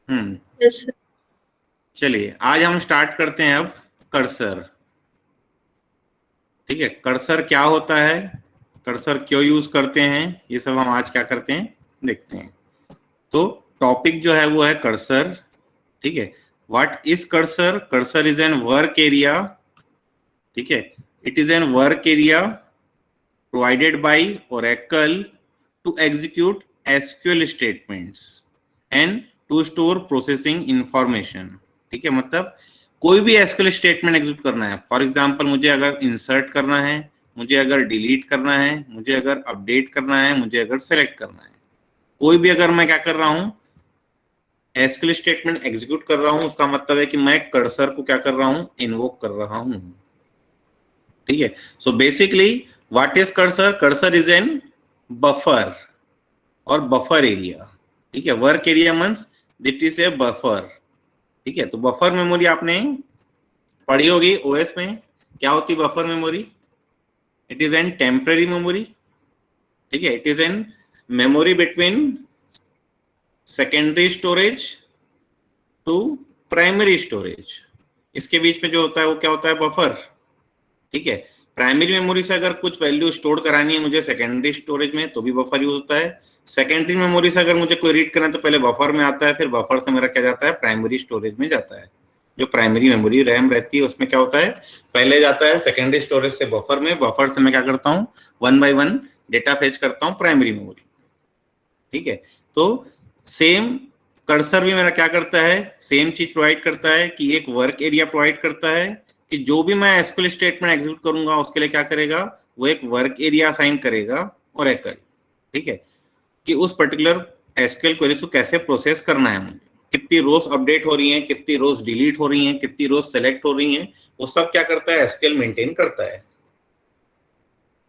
Yes sir. चलिए आज हम स्टार्ट करते हैं अब कर्सर। ठीक है, कर्सर क्या होता है, कर्सर क्यों यूज करते हैं, ये सब हम आज क्या करते हैं देखते हैं। तो टॉपिक जो है वो है कर्सर। ठीक है, what is cursor? Cursor is N work area. ठीक है, it is N work area provided by Oracle to execute SQL statements and to store processing information। ठीक है, मतलब कोई भी SQL स्टेटमेंट एग्जीक्यूट करना है, फॉर एग्जांपल मुझे अगर इंसर्ट करना है, मुझे अगर डिलीट करना है, मुझे अगर अपडेट करना है, मुझे अगर सेलेक्ट करना है, कोई भी अगर मैं क्या कर रहा हूं SQL स्टेटमेंट एग्जीक्यूट कर रहा हूं, उसका मतलब है कि मैं कर्सर को क्या कर रहा हूं, इन्वोक कर रहा हूं। ठीक है, so basically what is cursor? Cursor is an buffer और बफर एरिया। ठीक है, work area means that is a buffer. ठीक है, तो बफर मेमोरी आपने पढ़ी होगी ओएस में, क्या होती buffer memory? It is an temporary memory. ठीक है, it is an memory between secondary storage to primary storage. इसके बीच में जो होता है वो क्या होता है? बफर। ठीक है, प्राइमरी मेमोरी से अगर कुछ वैल्यू स्टोर करानी है मुझे सेकेंडरी स्टोरेज में, तो भी बफर यूज होता है। सेकेंडरी मेमोरी से अगर मुझे कोई रीड करना है तो पहले बफर में आता है, फिर बफर से मेरा क्या जाता है? प्राइमरी स्टोरेज में जाता है। जो प्राइमरी मेमोरी रैम रहती है उसमें क्या होता है, पहले जाता है सेकेंडरी स्टोरेज से बफर में, बफर से मैं क्या करता हूँ, 1 by 1 डेटा फेच करता हूँ प्राइमरी मेमोरी। ठीक है, तो सेम कर्सर भी मेरा क्या करता है, सेम चीज प्रोवाइड करता है कि एक वर्क एरिया प्रोवाइड करता है कि जो भी मैं एसक्यूएल स्टेटमेंट एग्जीक्यूट करूंगा उसके लिए क्या करेगा, वो एक वर्क एरिया असाइन करेगा ओरेकल। ठीक है, कि उस पर्टिकुलर एसक्यूएल क्वेरीज को कैसे प्रोसेस करना है, मुझे कितनी रोज अपडेट हो रही हैं, कितनी रोज डिलीट हो रही हैं, कितनी रोज सेलेक्ट हो रही हैं, वो सब क्या करता है, एसक्यूएल मेंटेन करता है।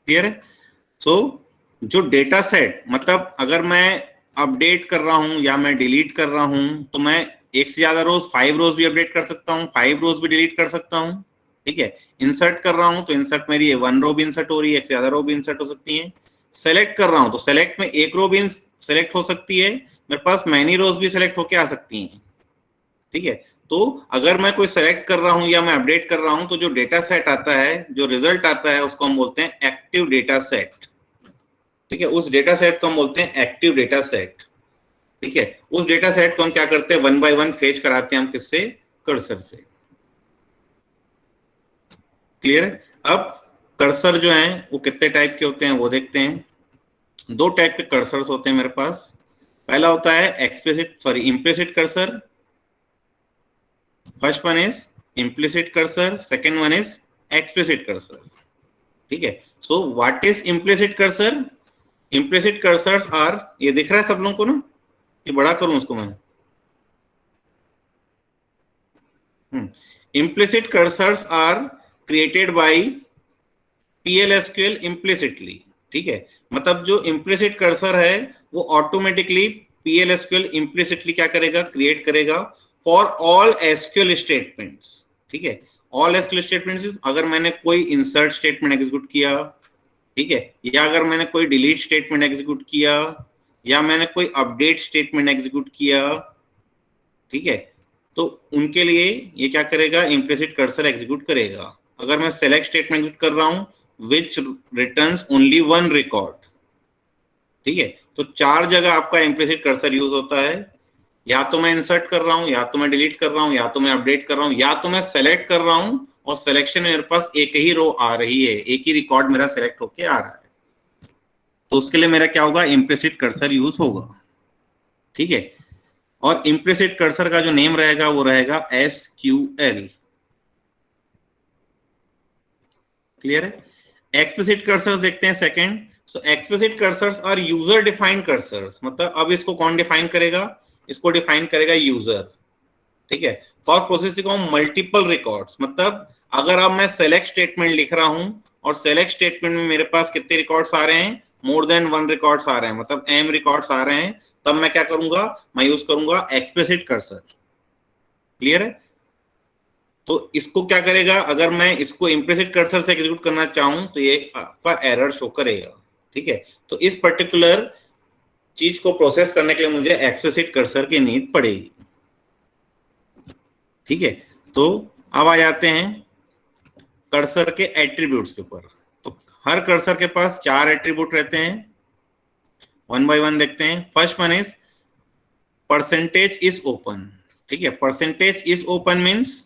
क्लियर है? सो जो डेटा सेट, मतलब अगर मैं अपडेट कर रहा हूं या मैं डिलीट कर रहा हूं तो मैं एक से ज्यादा रोज 5 रोज भी अपडेट कर सकता हूं, 5 रोज भी डिलीट कर सकता हूं। ठीक है, इंसर्ट कर रहा हूं तो इंसर्ट मेरी 1 रो भी इंसर्ट हो रही है, एक से ज्यादा रो भी इंसर्ट हो सकती है। सेलेक्ट कर रहा हूं तो सेलेक्ट में एक रो भी सेलेक्ट हो सकती है, मेरे पास मैनी रोज भी सेलेक्ट होके आ सकती हैं। ठीक है, तो अगर मैं कोई सेलेक्ट कर रहा हूं या मैं अपडेट कर रहा हूं तो जो डेटा सेट आता है, जो रिजल्ट आता है, उसको हम बोलते हैं एक्टिव डेटा सेट। ठीक है, उस डेटा सेट को हम बोलते हैं एक्टिव डेटा सेट। ठीक है, उस डेटा सेट को हम क्या करते हैं, 1 by 1 फेच कराते हैं हम किससे, कर्सर से। क्लियर है? अब कर्सर जो है वो कितने टाइप के होते हैं वो देखते हैं। 2 टाइप के कर्सर्स होते हैं मेरे पास। पहला होता है implicit cursor. First one is implicit cursor, second one is explicit cursor. ठीक है, so what is implicit cursor? Implicit cursors are, ये दिख रहा है सब लोगों को ना, ये बड़ा करूं उसको मैं। Implicit cursors are created by PLSQL implicitly. ठीक है, मतलब जो इम्प्लिसिट कर्सर है वो ऑटोमेटिकली PLSQL इम्प्लिसिटली क्या करेगा, क्रिएट करेगा फॉर ऑल SQL स्टेटमेंट्स। ठीक है, ऑल SQL स्टेटमेंट्स, अगर मैंने कोई इंसर्ट स्टेटमेंट एग्जीक्यूट किया, ठीक है, या अगर मैंने कोई डिलीट स्टेटमेंट एग्जीक्यूट किया, या मैंने कोई अपडेट स्टेटमेंट एग्जीक्यूट किया, ठीक है, तो उनके लिए ये क्या करेगा, इम्प्लिसिट कर्सर एग्जीक्यूट करेगा। अगर मैं सेलेक्ट स्टेटमेंट एग्जीक्यूट कर रहा हूं विच रिटर्न्स ओनली 1 रिकॉर्ड। ठीक है, तो 4 जगह आपका इम्प्लिसिट कर्सर यूज होता है, या तो मैं इंसर्ट कर रहा हूं, या तो मैं डिलीट कर रहा हूं, या तो मैं अपडेट कर रहा हूं, या तो मैं सेलेक्ट कर रहा हूं और सिलेक्शन में मेरे पास एक ही रो आ रही है, एक ही रिकॉर्ड मेरा सेलेक्ट होके आ रहा है, तो उसके लिए मेरा क्या होगा, इम्प्लिसिट कर्सर यूज होगा। ठीक है, और इम्प्लिसिट कर्सर का जो नेम रहेगा वो रहेगा SQL। क्लियर है? एक्सप्लिसिट कर्सर्स देखते हैं second. So explicit cursors are user defined cursors, मतलब अब इसको कौन डिफाइन करेगा, इसको डिफाइन करेगा यूजर। ठीक है, for processing of multiple records, मतलब अगर अब मैं सेलेक्ट स्टेटमेंट लिख रहा हूं और सेलेक्ट स्टेटमेंट में मेरे पास कितने रिकॉर्ड्स आ रहे हैं, मोर देन 1 रिकॉर्ड्स आ रहे हैं, मतलब m रिकॉर्ड्स आ रहे हैं, तब मैं क्या करूंगा, मैं यूज करूंगा एक्सप्लिसिट कर्सर। क्लियर है? तो इसको क्या करेगा, अगर मैं इसको इम्प्लिसिट कर्सर से एग्जीक्यूट करना चाहूं तो ये आपका एरर शो करेगा। ठीक है, तो इस पर्टिकुलर चीज को प्रोसेस करने के लिए मुझे एक्सप्लिसिट कर्सर की नीड पड़ेगी। ठीक है, तो अब आ जाते हैं कर्सर के एट्रीब्यूट्स के ऊपर। तो हर कर्सर के पास 4 एट्रीब्यूट रहते हैं, वन बाय वन देखते हैं। First one is percentage is open. ठीक है, percentage is open means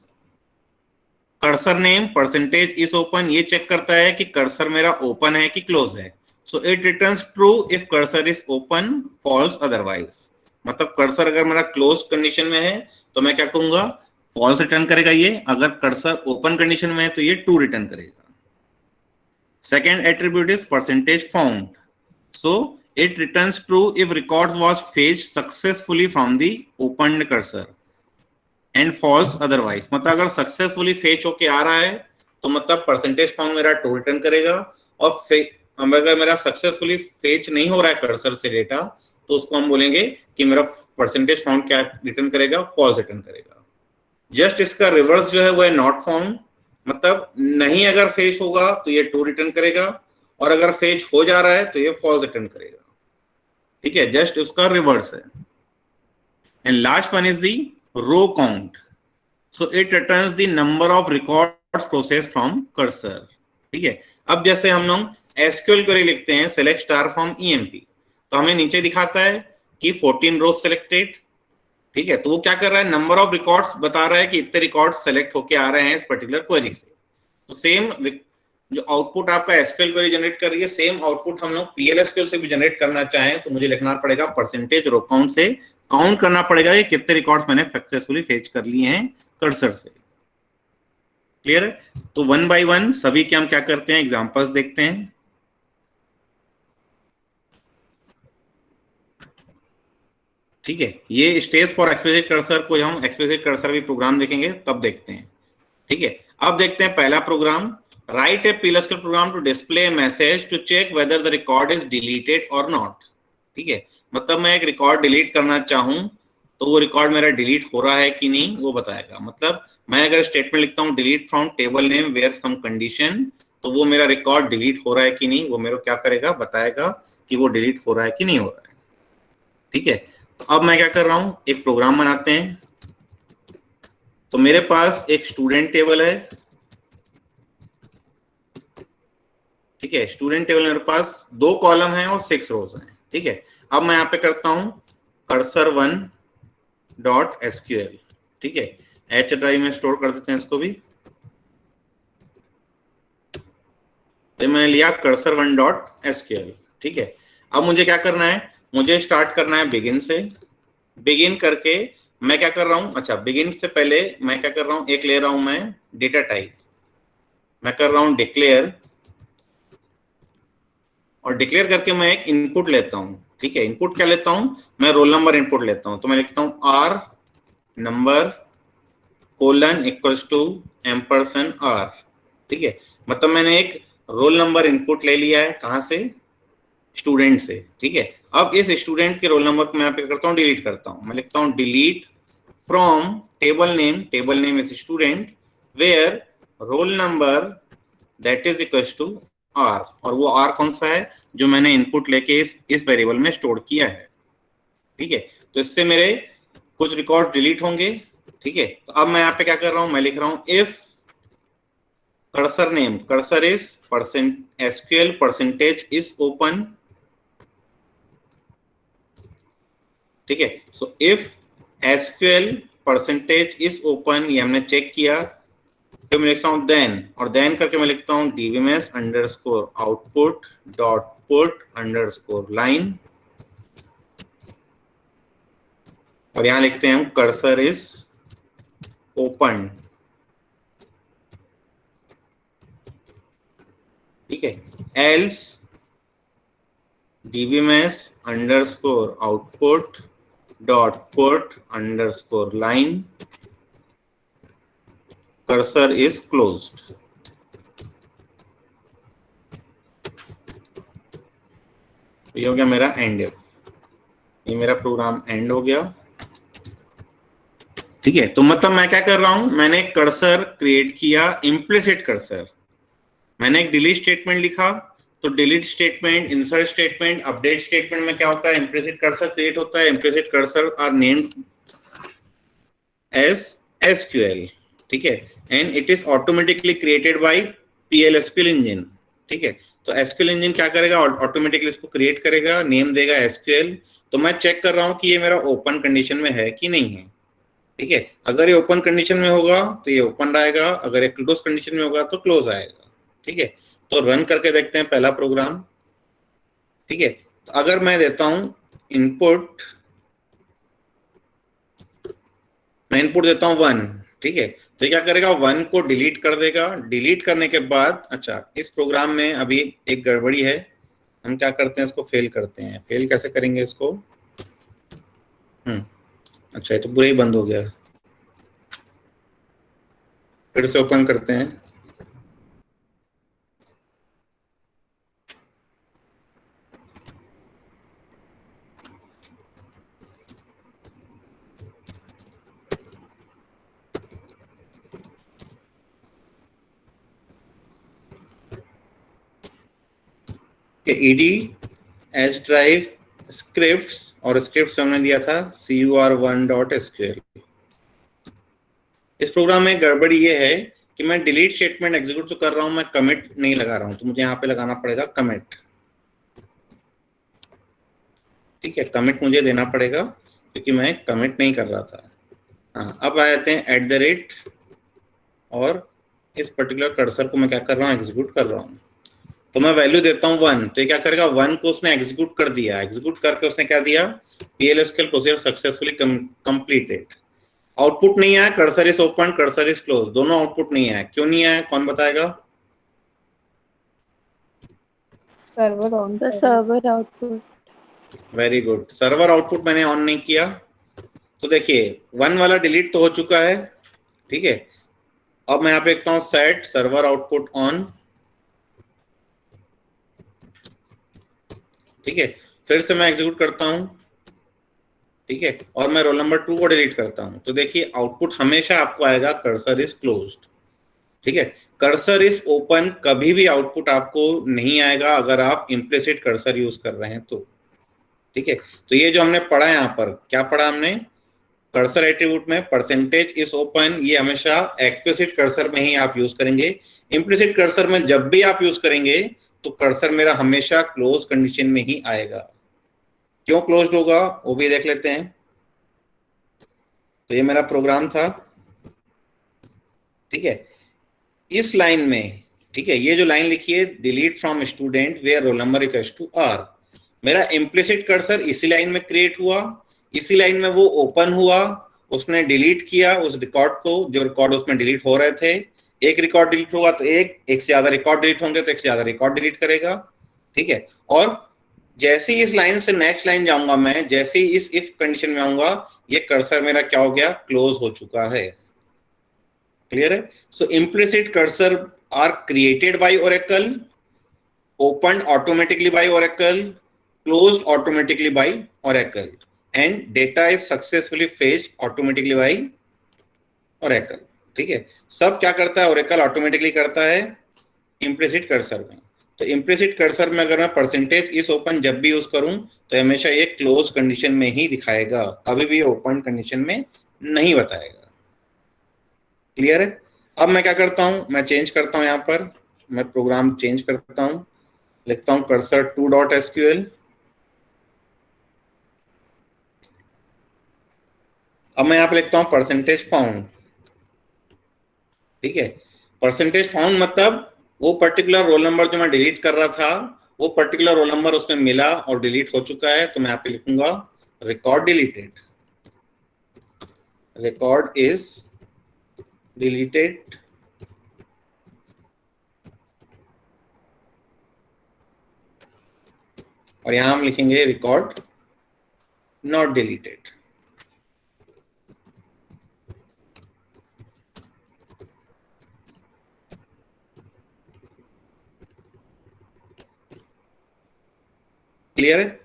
cursor name percentage is open, ये चेक करता है कि कर्सर मेरा ओपन है कि क्लोज है। So it returns true if cursor is open, false otherwise. मतलब कर्सर अगर मेरा क्लोज कंडीशन में है तो मैं क्या कहूंगा, फॉल्स रिटर्न करेगा ये। अगर कर्सर ओपन कंडीशन में है तो ये ट्रू रिटर्न करेगा। Second attribute is percentage found. So it returns true if records was fetched successfully from the opened cursor and false otherwise। मतलब अगर सक्सेसफुली फेच होके आ रहा है तो मतलब परसेंटेज फाउंड मेरा ट्रू रिटर्न करेगा, और अगर मेरा सक्सेसफुली फेच नहीं हो रहा है कर्सर से डेटा तो उसको हम बोलेंगे कि मेरा परसेंटेज फाउंड क्या रिटर्न करेगा, फॉल्स रिटर्न करेगा। जस्ट इसका रिवर्स जो है वो है नॉट फाउंड। मतलब नहीं अगर फेच होगा तो ये ट्रू रिटर्न करेगा, और अगर फेच हो जा रहा है तो ये फॉल्स रिटर्न करेगा। ठीक है, जस्ट उसका रिवर्स है। And last one is the row count. So it returns the number of records process from cursor. ठीक है, अब जैसे हम लोग एसक्यूएल क्वेरी लिखते हैं सेलेक्ट स्टार फ्रॉम ईएमपी, तो हमें नीचे दिखाता है कि 14 रोज सेलेक्टेड। ठीक है, तो वो क्या कर रहा है, नंबर ऑफ रिकॉर्ड्स बता रहा है कि इतने रिकॉर्ड्स सेलेक्ट होके आ रहे हैं इस पर्टिकुलर क्वेरी से। तो सेम जो आउटपुट आपका एसक्यूएल क्वेरी जनरेट कर रही है, सेम आउटपुट हम लोग पीएलएसक्यूएल से भी जनरेट करना चाहें तो मुझे लिखना पड़ेगा परसेंटेज रो काउंट से काउंट करना पड़ेगा कि कितने रिकॉर्ड्स मैंने सक्सेसफुली फेच कर लिए हैं कर्सर से। क्लियर है? तो वन बाय वन सभी के हम क्या करते हैं, एग्जांपल्स देखते हैं। ठीक है, ये स्टेज फॉर एक्सप्लिसिट कर्सर को हम एक्सप्लिसिट कर्सर भी प्रोग्राम देखेंगे तब देखते हैं। ठीक है, अब देखते हैं पहला program. Write a PLSQL program to display a message to check whether the record is deleted और नॉट। ठीक है, मतलब मैं एक रिकॉर्ड डिलीट करना चाहूं तो वो रिकॉर्ड मेरा डिलीट हो रहा है कि नहीं वो बताएगा। मतलब मैं अगर स्टेटमेंट लिखता हूं delete from table name where some condition, तो वो मेरा रिकॉर्ड डिलीट हो रहा है कि नहीं वो मेरे को क्या करेगा, बताएगा कि वो डिलीट हो रहा है कि नहीं हो रहा है। ठीक है, तो अब मैं क्या कर रहा हूं, एक प्रोग्राम बनाते हैं। तो मेरे पास एक स्टूडेंट टेबल है। ठीक है, स्टूडेंट टेबल मेरे पास 2 कॉलम हैं और 6 रोज हैं। ठीक है, अब मैं यहाँ पे करता हूं कर्सर1 डॉट एसक्यूएल। ठीक है, एच ड्राइव में स्टोर कर देते हैं इसको भी। तो मैंने लिया कर्सर1 डॉट एसक्यूएल। ठीक है, अब मुझे क्या करना है, मुझे स्टार्ट करना है बिगिन से। बिगिन करके मैं क्या कर रहा हूं, अच्छा बिगिन से पहले मैं क्या कर रहा हूं, एक ले रहा हूं मैं डेटा टाइप। मैं कर रहा हूं डिक्लेयर, और डिक्लेयर करके मैं एक इनपुट लेता हूं। ठीक है, इनपुट क्या लेता हूं, मैं रोल नंबर इनपुट लेता हूं। तो मैं लिखता हूं R number colon equals to ampersand R. ठीक है, मतलब मैंने एक रोल नंबर इनपुट ले लिया है, कहां से, स्टूडेंट से। ठीक है, अब इस स्टूडेंट के रोल नंबर को मैं यहाँ पे करता हूँ डिलीट करता हूँ। मैं लिखता हूँ delete from table name is student where roll number that is equals to R, और वो आर कौन सा है जो मैंने इनपुट लेके इस वेरिएबल में स्टोर किया है। ठीक है, तो इससे मेरे कुछ रिकॉर्ड डिलीट होंगे। ठीक है, तो अब मैं यहाँ पे क्या कर रहा हूँ, मैं लिख रहा हूँ if cursor name, cursor is SQL percentage is open. ठीक है, so if SQL percentage is open, ये हमने चेक किया। तो मैं लिखता हूं देन, और देन करके मैं लिखता हूं dbms underscore output dot put underscore line, और यहां लिखते हैं हम कर्सर इज ओपन। ठीक है, else dbms underscore output dot put underscore line cursor is closed. ये हो गया मेरा एंड, ये मेरा प्रोग्राम एंड हो गया। ठीक है, तो मतलब मैं क्या कर रहा हूं, मैंने एक कर्सर क्रिएट किया, इम्प्लिसिट कर्सर। मैंने एक डिलीट स्टेटमेंट लिखा, तो delete statement, insert statement, update statement में क्या होता है, इम्प्लिसिट कर्सर क्रिएट होता है। Implicit cursor are named as SQL, ठीक है, and it is automatically created by PL/SQL engine, ठीक है। तो SQL इंजन क्या करेगा, ऑटोमेटिकली इसको क्रिएट करेगा, नेम देगा SQL। तो मैं चेक कर रहा हूँ कि ये मेरा ओपन कंडीशन में है कि नहीं है, ठीक है। अगर ये ओपन कंडीशन में होगा तो ये ओपन आएगा, अगर ये क्लोज कंडीशन में होगा तो क्लोज आएगा, ठीक है। तो रन करके देखते हैं पहला प्रोग्राम, ठीक है। तो अगर मैं देता हूं इनपुट, मैं इनपुट देता हूं 1, ठीक है, तो क्या करेगा, 1 को डिलीट कर देगा। डिलीट करने के बाद, अच्छा इस प्रोग्राम में अभी एक गड़बड़ी है, हम क्या करते हैं, इसको फेल करते हैं। फेल कैसे करेंगे इसको, अच्छा ये तो पूरा ही बंद हो गया, फिर से ओपन करते हैं। ईडी एच ड्राइव स्क्रिप्ट्स, और स्क्रिप्ट्स हमने दिया था cur1.sql। इस प्रोग्राम में गड़बड़ी ये है कि मैं डिलीट स्टेटमेंट एग्जीक्यूट तो कर रहा हूं, मैं कमिट नहीं लगा रहा हूं, तो मुझे यहाँ पे लगाना पड़ेगा कमिट, ठीक है। कमिट मुझे देना पड़ेगा क्योंकि मैं कमिट नहीं कर रहा था। हाँ, अब आ जाते हैं @ और इस पर्टिकुलर कर्सर को मैं क्या कर रहा हूँ, एग्जीक्यूट कर रहा हूँ। तो मैं वैल्यू देता हूँ 1, तो ये क्या करेगा, 1 को उसने एग्जीक्यूट कर दिया। एग्जीक्यूट करके उसने क्या दिया, PL/SQL procedure successfully completed. Output नहीं आया, cursor is open, cursor is close, दोनों आउटपुट नहीं आया। क्यों नहीं आया, कौन बताएगा? Server on, the server output. Very good, server output मैंने ऑन नहीं किया। तो देखिए 1 वाला डिलीट तो हो चुका है, ठीक है। अब मैं यहाँ पे लिखता हूँ सेट सर्वर आउटपुट ऑन, ठीक है। फिर से मैं एग्जीक्यूट करता हूँ, ठीक है, और मैं रोल नंबर 2 को डिलीट करता हूँ। तो देखिए आउटपुट हमेशा आपको आएगा कर्सर इज क्लोज्ड, ठीक है। कर्सर इज ओपन कभी भी आउटपुट आपको नहीं आएगा अगर आप इम्प्लिसिट कर्सर यूज कर रहे हैं तो, ठीक है। तो ये जो हमने पढ़ा यहाँ पर, क्या पढ़ा हमने, कर्सर एट्रीब्यूट में परसेंटेज इज ओपन, ये हमेशा एक्सप्लिसिट कर्सर में ही आप यूज करेंगे। इम्प्लिसिट कर्सर में जब भी आप यूज करेंगे तो कर्सर मेरा हमेशा क्लोज कंडीशन में ही आएगा। क्यों क्लोज्ड होगा वो भी देख लेते हैं। तो ये मेरा प्रोग्राम था, ठीक है। इस लाइन में, ठीक है, ये जो लाइन लिखी है delete from student where roll number equals to R, मेरा इम्प्लिसिट कर्सर इसी लाइन में क्रिएट हुआ, इसी लाइन में वो ओपन हुआ, उसने डिलीट किया उस रिकॉर्ड को, जो रिकॉर्ड उसमें डिलीट हो रहे थे। एक रिकॉर्ड डिलीट होगा तो एक से ज्यादा रिकॉर्ड डिलीट होंगे तो एक से ज्यादा रिकॉर्ड डिलीट करेगा, ठीक है। और जैसे ही इस लाइन से नेक्स्ट लाइन जाऊंगा मैं, जैसे ही इस इफ कंडीशन में आऊंगा, ये कर्सर मेरा क्या हो गया, क्लोज हो चुका है। क्लियर है? So implicit cursor are created by Oracle, opened automatically by Oracle, closed automatically by Oracle, and data is successfully fetched automatically by Oracle, ठीक है। सब क्या करता है, Oracle ऑटोमेटिकली करता है इम्प्लिसिट कर्सर में। तो इम्प्लिसिट कर्सर में अगर मैं परसेंटेज इस ओपन जब भी यूज करूं तो हमेशा ये क्लोज कंडीशन में ही दिखाएगा, कभी भी ओपन कंडीशन में नहीं बताएगा। क्लियर है? अब मैं क्या करता हूं, मैं चेंज करता हूं, यहां पर मैं प्रोग्राम चेंज करता हूं, लिखता हूं कर्सर 2.sql। अब मैं यहां पे लिखता हूं परसेंटेज फाउंड, ठीक है। परसेंटेज फाउंड मतलब वो पर्टिकुलर रोल नंबर जो मैं डिलीट कर रहा था, वो पर्टिकुलर रोल नंबर उसमें मिला और डिलीट हो चुका है। तो मैं यहां पे लिखूंगा record deleted, record is deleted, और यहां हम लिखेंगे रिकॉर्ड नॉट डिलीटेड। क्लियर है?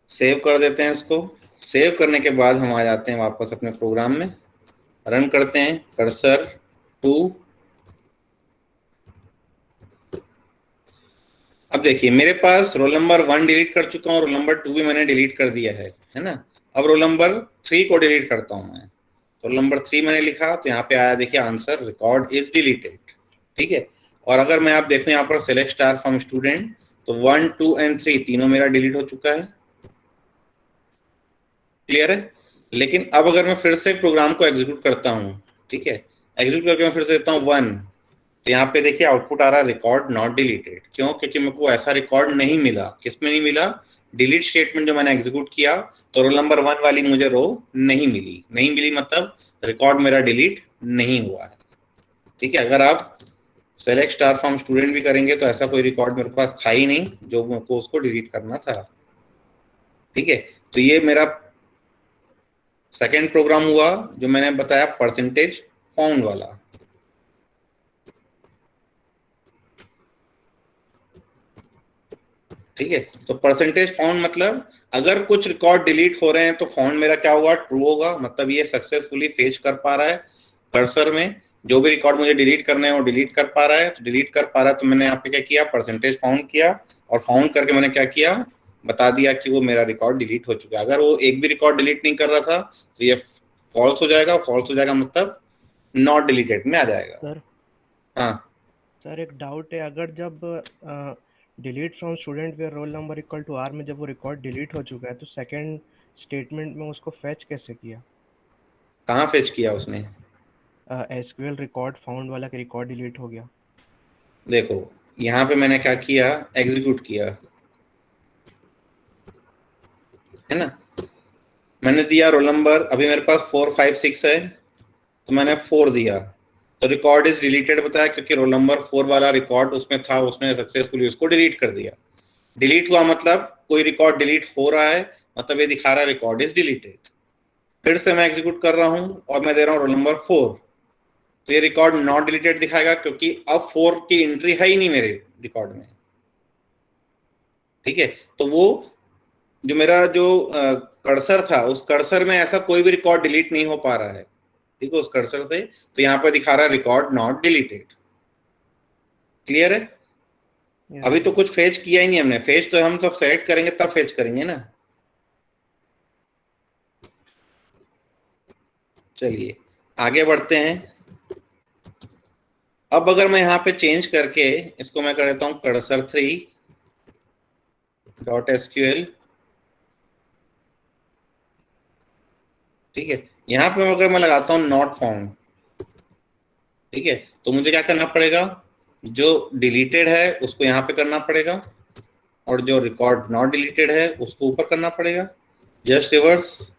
सेव कर देते हैं इसको। सेव करने के बाद हम आ जाते हैं वापस अपने प्रोग्राम में, रन करते हैं कर्सर 2। अब देखिए मेरे पास रोल नंबर 1 डिलीट कर चुका हूँ, रोल नंबर 2 भी मैंने डिलीट कर दिया है ना। अब रोल नंबर 3 को डिलीट करता हूँ मैं, तो रोल नंबर 3 मैंने लिखा, तो यहाँ पे आया देखिए आंसर, रिकॉर्ड इज डिलीटेड। ठीक है, और अगर मैं आप देखूं यहाँ पर सेलेक्ट स्टार फ्रॉम स्टूडेंट, तो 1, 2 एंड 3 तीनों मेरा डिलीट हो चुका है। क्लियर है? लेकिन अब अगर मैं फिर से प्रोग्राम को एग्जीक्यूट करता हूँ, ठीक है, एग्जीक्यूट करके मैं फिर से देता हूँ 1, तो यहाँ पे देखिए आउटपुट आ रहा है रिकॉर्ड नॉट डिलीटेड। क्यों? क्योंकि मेरे को ऐसा रिकॉर्ड नहीं मिला। किसमें नहीं मिला? डिलीट स्टेटमेंट जो मैंने एग्जीक्यूट किया, तो रोल नंबर 1 वाली मुझे रो नहीं मिली। नहीं मिली मतलब रिकॉर्ड मेरा डिलीट नहीं हुआ है। ठीक है, अगर आप सेलेक्ट स्टार फ्रॉम स्टूडेंट भी करेंगे तो ऐसा कोई रिकॉर्ड मेरे पास था ही नहीं जो मेरे को उसको डिलीट करना था। ठीक है, तो ये मेरा सेकेंड प्रोग्राम हुआ जो मैंने बताया परसेंटेज फाउंड वाला। ठीक है, तो परसेंटेज फाउंड मतलब अगर कुछ रिकॉर्ड डिलीट हो रहे हैं तो फाउंड मेरा क्या होगा? ट्रू होगा। मतलब ये सक्सेसफुली फेच कर पा रहा है कर्सर में, जो भी रिकॉर्ड मुझे डिलीट करने हैं वो डिलीट कर पा रहा है। तो डिलीट कर पा रहा है तो मैंने यहाँ पे क्या किया? परसेंटेज फाउंड किया, और फाउंड करके मैंने क्या किया? बता दिया कि वो मेरा रिकॉर्ड डिलीट हो चुका है। अगर वो एक भी रिकॉर्ड डिलीट नहीं कर रहा था तो ये फॉल्स हो जाएगा। फॉल्स हो जाएगा मतलब नॉट डिलीटेड में आ जाएगा। सर हाँ सर एक डाउट है, अगर जब delete from student where roll number equal to R में जब वो रिकॉर्ड डिलीट हो चुका है तो सेकंड स्टेटमेंट में उसको फेच कैसे किया? कहाँ फेच किया उसने? एसक्यूएल रिकॉर्ड फाउंड वाला कि रिकॉर्ड डिलीट हो गया। देखो यहाँ पे मैंने क्या किया? एग्जीक्यूट किया है ना। मैंने दिया रोल नंबर, अभी मेरे पास 4, 5, 6 है, तो मैंने 4 दिया, तो रिकॉर्ड इज डिलीटेड बताया क्योंकि रोल नंबर 4 वाला रिकॉर्ड उसमें था, उसने सक्सेसफुली उसको डिलीट कर दिया। डिलीट हुआ मतलब कोई रिकॉर्ड डिलीट हो रहा है, मतलब ये दिखा रहा है रिकॉर्ड इज डिलीटेड। फिर से मैं एग्जीक्यूट कर रहा हूं और मैं दे रहा हूं रोल नंबर 4, तो ये रिकॉर्ड नॉट डिलीटेड दिखाएगा क्योंकि अब 4 की एंट्री है ही नहीं मेरे रिकॉर्ड में। ठीक है, तो वो जो मेरा जो कर्सर था, उस कर्सर में ऐसा कोई भी रिकॉर्ड डिलीट नहीं हो पा रहा है। ठीक है, उस कर्सर से, तो यहाँ पर दिखा रहा है रिकॉर्ड नॉट डिलीटेड। क्लियर है? Yes, अभी तो sir. कुछ फेच किया ही नहीं हमने। फेच तो हम सब सेलेक्ट करेंगे तब फेच करेंगे ना। चलिए आगे बढ़ते हैं। अब अगर मैं यहाँ पे चेंज करके इसको मैं कर देता हूँ कर्सर 3.sql। ठीक है, यहाँ पे अगर मैं लगाता हूँ नॉट फाउंड, ठीक है, तो मुझे क्या करना पड़ेगा? जो डिलीटेड है उसको यहाँ पे करना पड़ेगा, और जो रिकॉर्ड नॉट डिलीटेड है उसको ऊपर करना पड़ेगा। Just reverse.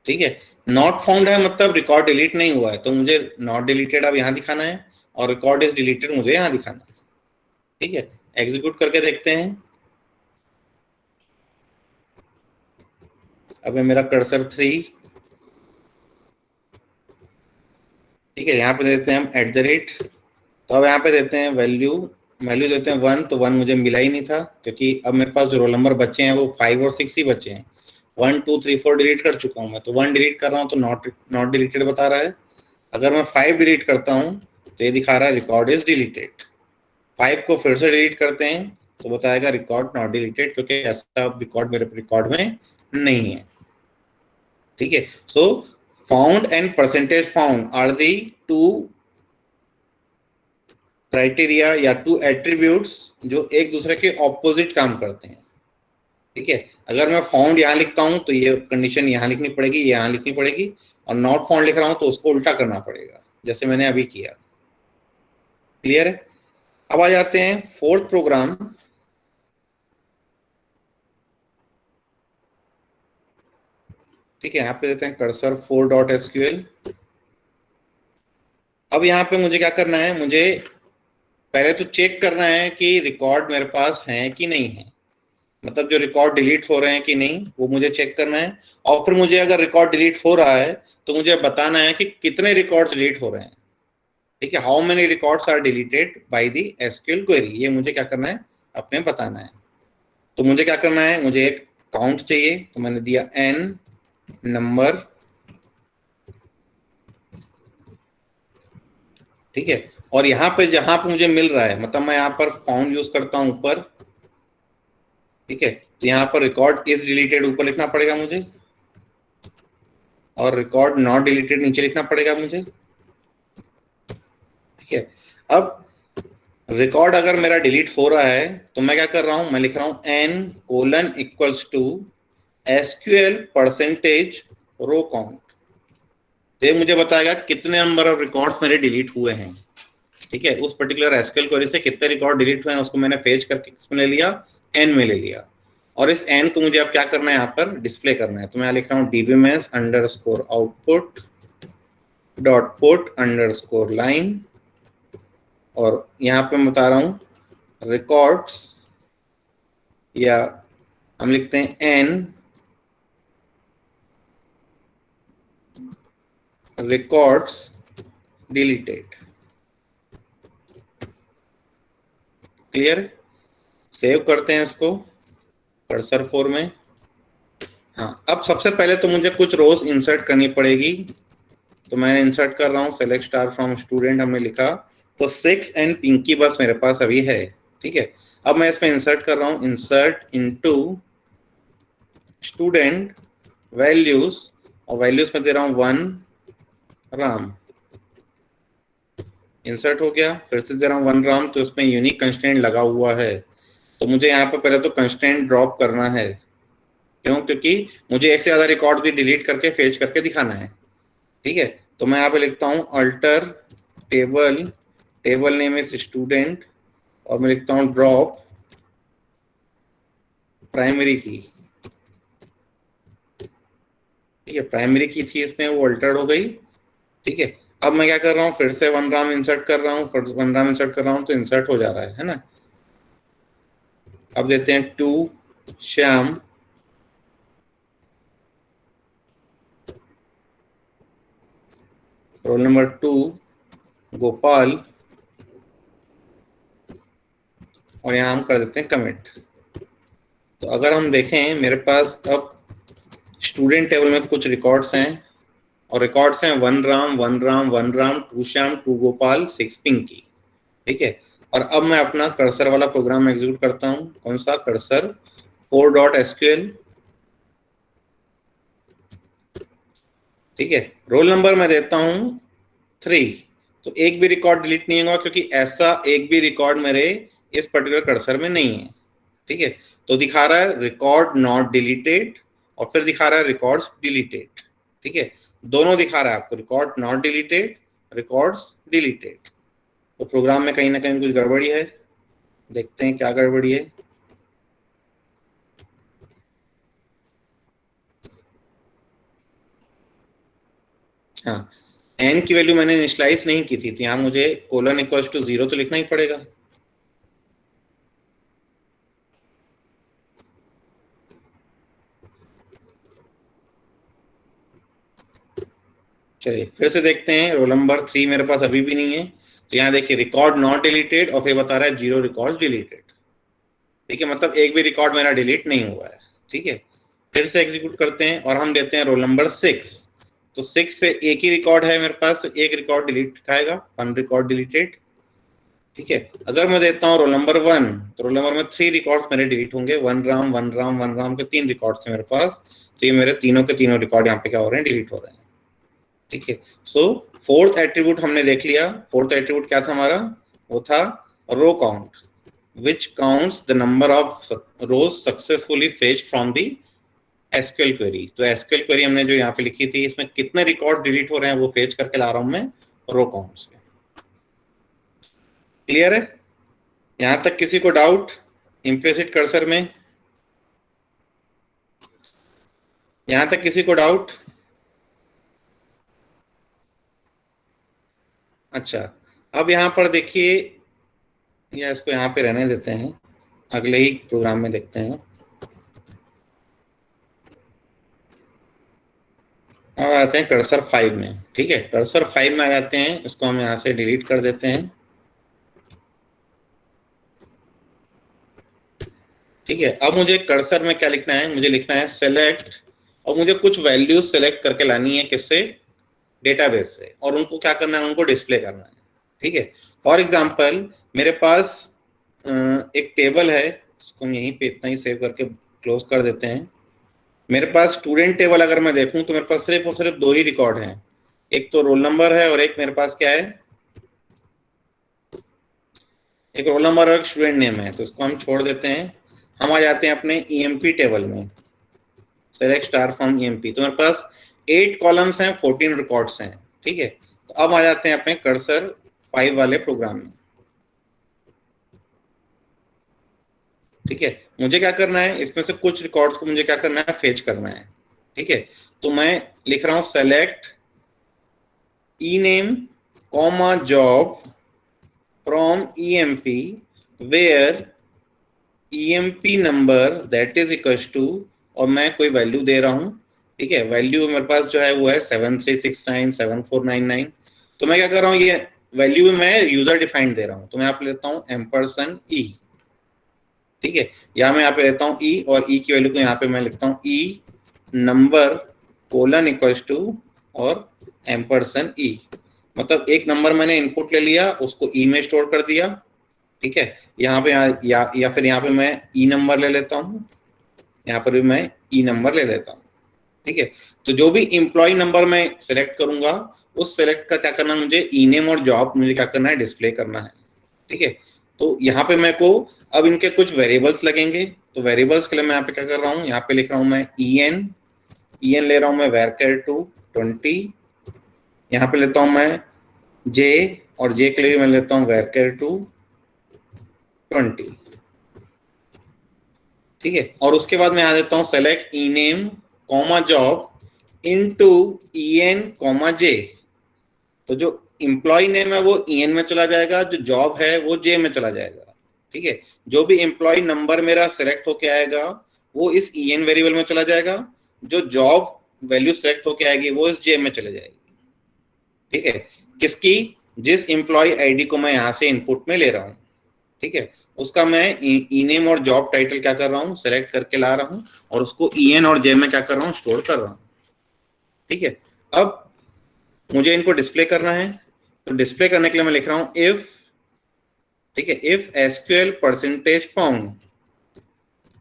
ठीक है, नॉट फाउंड है मतलब रिकॉर्ड डिलीट नहीं हुआ है, तो मुझे नॉट डिलीटेड अब यहाँ दिखाना है, और रिकॉर्ड इज डिलीटेड मुझे यहाँ दिखाना है। ठीक है, एग्जीक्यूट करके देखते हैं। अब है मेरा कर्सर 3। ठीक है, यहाँ पे देते हैं हम @, तो अब यहाँ पे देते हैं वैल्यू देते हैं 1, तो 1 मुझे मिला ही नहीं था क्योंकि अब मेरे पास जो रोल नंबर बचे हैं वो 5 और 6 ही बचे हैं। 1, 2, 3, 4 डिलीट कर चुका हूँ मैं, तो 1 डिलीट कर रहा हूँ तो नॉट डिलीटेड बता रहा है। अगर मैं 5 डिलीट करता हूँ तो ये दिखा रहा है रिकॉर्ड इज डिलीटेड। 5 को फिर से डिलीट करते हैं तो बताएगा रिकॉर्ड नॉट डिलीटेड, क्योंकि ऐसा रिकॉर्ड मेरे रिकॉर्ड में नहीं है। ठीक है, so found and percentage found are the 2 criteria या 2 एट्रीब्यूट्स जो एक दूसरे के ऑपोजिट काम करते हैं। ठीक है, अगर मैं फाउंड यहाँ लिखता हूं तो ये कंडीशन यहाँ लिखनी पड़ेगी, यहाँ लिखनी पड़ेगी, और नॉट फाउंड लिख रहा हूं तो उसको उल्टा करना पड़ेगा जैसे मैंने अभी किया। क्लियर है? अब आ जाते हैं फोर्थ प्रोग्राम। ठीक है, यहाँ पे देते हैं कर्सर 4.sql। अब यहाँ पे मुझे क्या करना है? मुझे पहले तो चेक करना है कि रिकॉर्ड मेरे पास है कि नहीं है, मतलब जो रिकॉर्ड डिलीट हो रहे हैं कि नहीं वो मुझे चेक करना है। और फिर मुझे अगर रिकॉर्ड डिलीट हो रहा है तो मुझे बताना है कि कितने रिकॉर्ड डिलीट हो रहे हैं। ठीक है, how many records are deleted by the SQL query, ये मुझे क्या करना है? अपने बताना है। तो मुझे क्या करना है? मुझे एक काउंट चाहिए, तो मैंने दिया n नंबर। ठीक है, और यहाँ पे जहां पे मुझे मिल रहा है, मतलब मैं यहाँ पर फाउंड यूज करता हूं ऊपर। ठीक है, तो यहाँ पर रिकॉर्ड इज डिलीटेड ऊपर लिखना पड़ेगा मुझे, और रिकॉर्ड नॉट डिलीटेड नीचे लिखना पड़ेगा मुझे, ठीक है। अब रिकॉर्ड अगर मेरा डिलीट हो रहा है तो मैं क्या कर रहा हूं, मैं लिख रहा हूं n:= SQL percentage row count. ये मुझे बताएगा कितने नंबर ऑफ रिकॉर्ड्स मेरे डिलीट हुए हैं, ठीक है। उस पर्टिकुलर एसक्यूएल क्वेरी से कितने रिकॉर्ड डिलीट हुए हैं उसको मैंने फेच करके किसमें ले लिया, n में ले लिया। और इस n को मुझे अब क्या करना है, यहाँ पर डिस्प्ले करना है। तो मैं लिख रहा हूँ dbms_output.put_line, और यहाँ पे मैं बता रहा हूँ रिकॉर्ड्स, या हम लिखते हैं n records deleted. Clear? Save करते हैं इसको कर्सर 4 में। हाँ, अब सबसे पहले तो मुझे कुछ रोज इंसर्ट करनी पड़ेगी, तो मैं इंसर्ट कर रहा हूँ सेलेक्ट स्टार फ्रॉम स्टूडेंट, हमने लिखा तो 6 एंड पिंकी बस मेरे पास अभी है, ठीक है। अब मैं इसमें इंसर्ट कर रहा हूँ, इंसर्ट इनटू स्टूडेंट वैल्यूज, और वैल्यूज में दे रहा हूँ 1 राम। इंसर्ट हो गया, फिर से दे रहा हूँ 1 राम, तो इसमें यूनिक कंस्ट्रेंट लगा हुआ है, तो मुझे यहाँ पे पहले तो कंस्ट्रेंट ड्रॉप करना है। क्यों? क्योंकि मुझे एक से ज्यादा रिकॉर्ड भी डिलीट करके फेच करके दिखाना है, ठीक है। तो मैं यहाँ पे लिखता हूँ alter table, table name is student, और मैं लिखता हूँ ड्रॉप प्राइमरी की, ठीक है। प्राइमरी की थी इसमें, वो अल्टर्ड हो गई, ठीक है। अब मैं क्या कर रहा हूँ, फिर से 1 राम इंसर्ट कर रहा हूँ, फिर 1 राम इंसर्ट कर रहा हूँ, तो इंसर्ट हो जा रहा है ना। अब देते हैं 2 श्याम, रोल नंबर 2 गोपाल, और यहाँ हम कर देते हैं कमिट। तो अगर हम देखें मेरे पास अब स्टूडेंट टेबल में कुछ रिकॉर्ड्स हैं, और रिकॉर्ड्स हैं 1 राम 1 राम 1 राम 2 श्याम 2 गोपाल 6 पिंकी, ठीक है। और अब मैं अपना कर्सर वाला प्रोग्राम एग्जीक्यूट करता हूँ। कौन सा? कर्सर 4.sql, ठीक है। रोल नंबर मैं देता हूँ 3, तो एक भी रिकॉर्ड डिलीट नहीं होगा क्योंकि ऐसा एक भी रिकॉर्ड मेरे इस पर्टिकुलर कर्सर में नहीं है, ठीक है। तो दिखा रहा है रिकॉर्ड नॉट डिलीटेड, और फिर दिखा रहा है रिकॉर्ड्स डिलीटेड, ठीक है। दोनों दिखा रहा है आपको, record not deleted, records deleted. तो प्रोग्राम में कहीं ना कहीं कुछ गड़बड़ी है, देखते हैं क्या गड़बड़ी है। हाँ, n की वैल्यू मैंने इनिशियलाइज नहीं की थी, तो यहाँ मुझे :=0 तो लिखना ही पड़ेगा। चलिए फिर से देखते हैं, रोल नंबर 3 मेरे पास अभी भी नहीं है, तो यहाँ देखिए रिकॉर्ड नॉट डिलीटेड, और फिर बता रहा है 0 रिकॉर्ड डिलीटेड, ठीक है। मतलब एक भी रिकॉर्ड मेरा डिलीट नहीं हुआ है, ठीक है। फिर से एग्जीक्यूट करते हैं और हम देते हैं रोल नंबर 6, तो 6 से एक ही रिकॉर्ड है मेरे पास, तो एक रिकॉर्ड डिलीट दिखाएगा, 1 रिकॉर्ड डिलीटेड, ठीक है। अगर मैं देता हूँ रोल नंबर 1, तो रोल नंबर में 3 रिकॉर्ड्स मेरे डिलीट होंगे, 1 राम 1 राम 1 राम के 3 रिकॉर्ड्स हैं मेरे पास, तो ये मेरे तीनों के तीनों रिकॉर्ड यहाँ पे क्या हो रहे हैं, डिलीट हो रहे हैं, ठीक है। सो फोर्थ एट्रीब्यूट हमने देख लिया। फोर्थ एट्रीब्यूट क्या था हमारा? वो था row count, which counts the number of rows successfully fetched from the SQL query। तो SQL query हमने जो यहाँ पे लिखी थी, इसमें कितने रिकॉर्ड डिलीट हो रहे हैं वो फेच करके ला रहा हूं मैं रो काउंट से। क्लियर है? यहां तक किसी को डाउट? इम्प्लिसिट कर्सर में यहां तक किसी को डाउट? अच्छा, अब यहाँ पर देखिए, या इसको यहाँ पे रहने देते हैं, अगले ही प्रोग्राम में देखते हैं। अब आते हैं कर्सर 5 में, ठीक है। कर्सर 5 में आ जाते हैं, इसको हम यहाँ से डिलीट कर देते हैं, ठीक है। अब मुझे कर्सर में क्या लिखना है? मुझे लिखना है सेलेक्ट, और मुझे कुछ वैल्यूज सेलेक्ट करके लानी है, किससे? डेटाबेस से, और उनको क्या करना है? उनको डिस्प्ले करना है, ठीक है। फॉर एग्जाम्पल मेरे पास एक टेबल है, इसको हम यहीं पे इतना ही सेव करके क्लोज कर देते हैं। मेरे पास स्टूडेंट टेबल अगर मैं देखूं तो मेरे पास सिर्फ और सिर्फ 2 ही रिकॉर्ड हैं, एक तो रोल नंबर है और एक मेरे पास क्या है, एक रोल नंबर और एक स्टूडेंट नेम है, तो इसको हम छोड़ देते हैं। हम आ जाते हैं अपने ईएमपी टेबल में, सेलेक्ट स्टार फ्रॉम ईएमपी। तो मेरे पास 8 कॉलम्स हैं, 14 रिकॉर्ड्स हैं, ठीक है। तो अब आ जाते हैं अपने कर्सर 5 वाले प्रोग्राम में, ठीक है। मुझे क्या करना है, इसमें से कुछ रिकॉर्ड्स को मुझे क्या करना है, फेच करना है, ठीक है। तो मैं लिख रहा हूं select E name comma job from EMP where EMP number that is equal to, और मैं कोई वैल्यू दे रहा हूं, ठीक है। वैल्यू मेरे पास जो है वो है 7369 7499। तो मैं क्या कर रहा हूं, ये वैल्यू मैं यूजर डिफाइंड दे रहा हूं, तो मैं यहाँ पे लेता हूं एम्परसन ई, ठीक है। यहाँ मैं यहाँ पे लेता हूँ ई, और ई की वैल्यू को यहाँ पे मैं लिखता हूँ ई नंबर कोलन इक्वल्स टू और एम्परसन ई, मतलब एक नंबर मैंने इनपुट ले लिया, उसको ई में स्टोर कर दिया, ठीक है। यहाँ पे या फिर यहाँ पे मैं ई नंबर ले लेता हूँ, यहाँ पर भी मैं ई नंबर ले लेता हूँ, ठीक है। तो जो भी एम्प्लॉय नंबर मैं सिलेक्ट करूंगा, उस सिलेक्ट का क्या करना है, मुझे ई नेम और जॉब मुझे क्या करना है, डिस्प्ले करना है, ठीक है। तो यहाँ पे मेरे को अब इनके कुछ वेरिएबल्स लगेंगे, तो वेरिएबल्स के लिए मैं यहाँ पे क्या कर रहा हूँ, यहाँ पे लिख रहा हूँ मैं en ले रहा हूँ मैं varchar2 20, यहाँ पे लेता हूँ मैं j, और j के लिए मैं लेता हूँ varchar2 20, ठीक है। और उसके बाद मैं यहाँ देता हूँ select E name comma job into en comma j। तो जो एम्प्लॉय नेम है वो en में चला जाएगा, जो जॉब है वो j में चला जाएगा, ठीक है। जो भी एम्प्लॉय नंबर मेरा सिलेक्ट होके आएगा वो इस en वेरिएबल में चला जाएगा, जो जॉब वैल्यू सिलेक्ट होके आएगी वो इस j में चले जाएगी, ठीक है। किसकी, जिस एम्प्लॉय आईडी को मैं यहाँ से इनपुट में ले रहा हूँ, ठीक है, उसका मैं ई नेम और जॉब टाइटल क्या कर रहा हूँ, सेलेक्ट करके ला रहा हूँ, और उसको en और j में क्या कर रहा हूँ, स्टोर कर रहा हूँ, ठीक है। अब मुझे इनको डिस्प्ले करना है, तो डिस्प्ले करने के लिए मैं लिख रहा हूं इफ, ठीक है, इफ एसक्यूएल परसेंटेज फाउंड,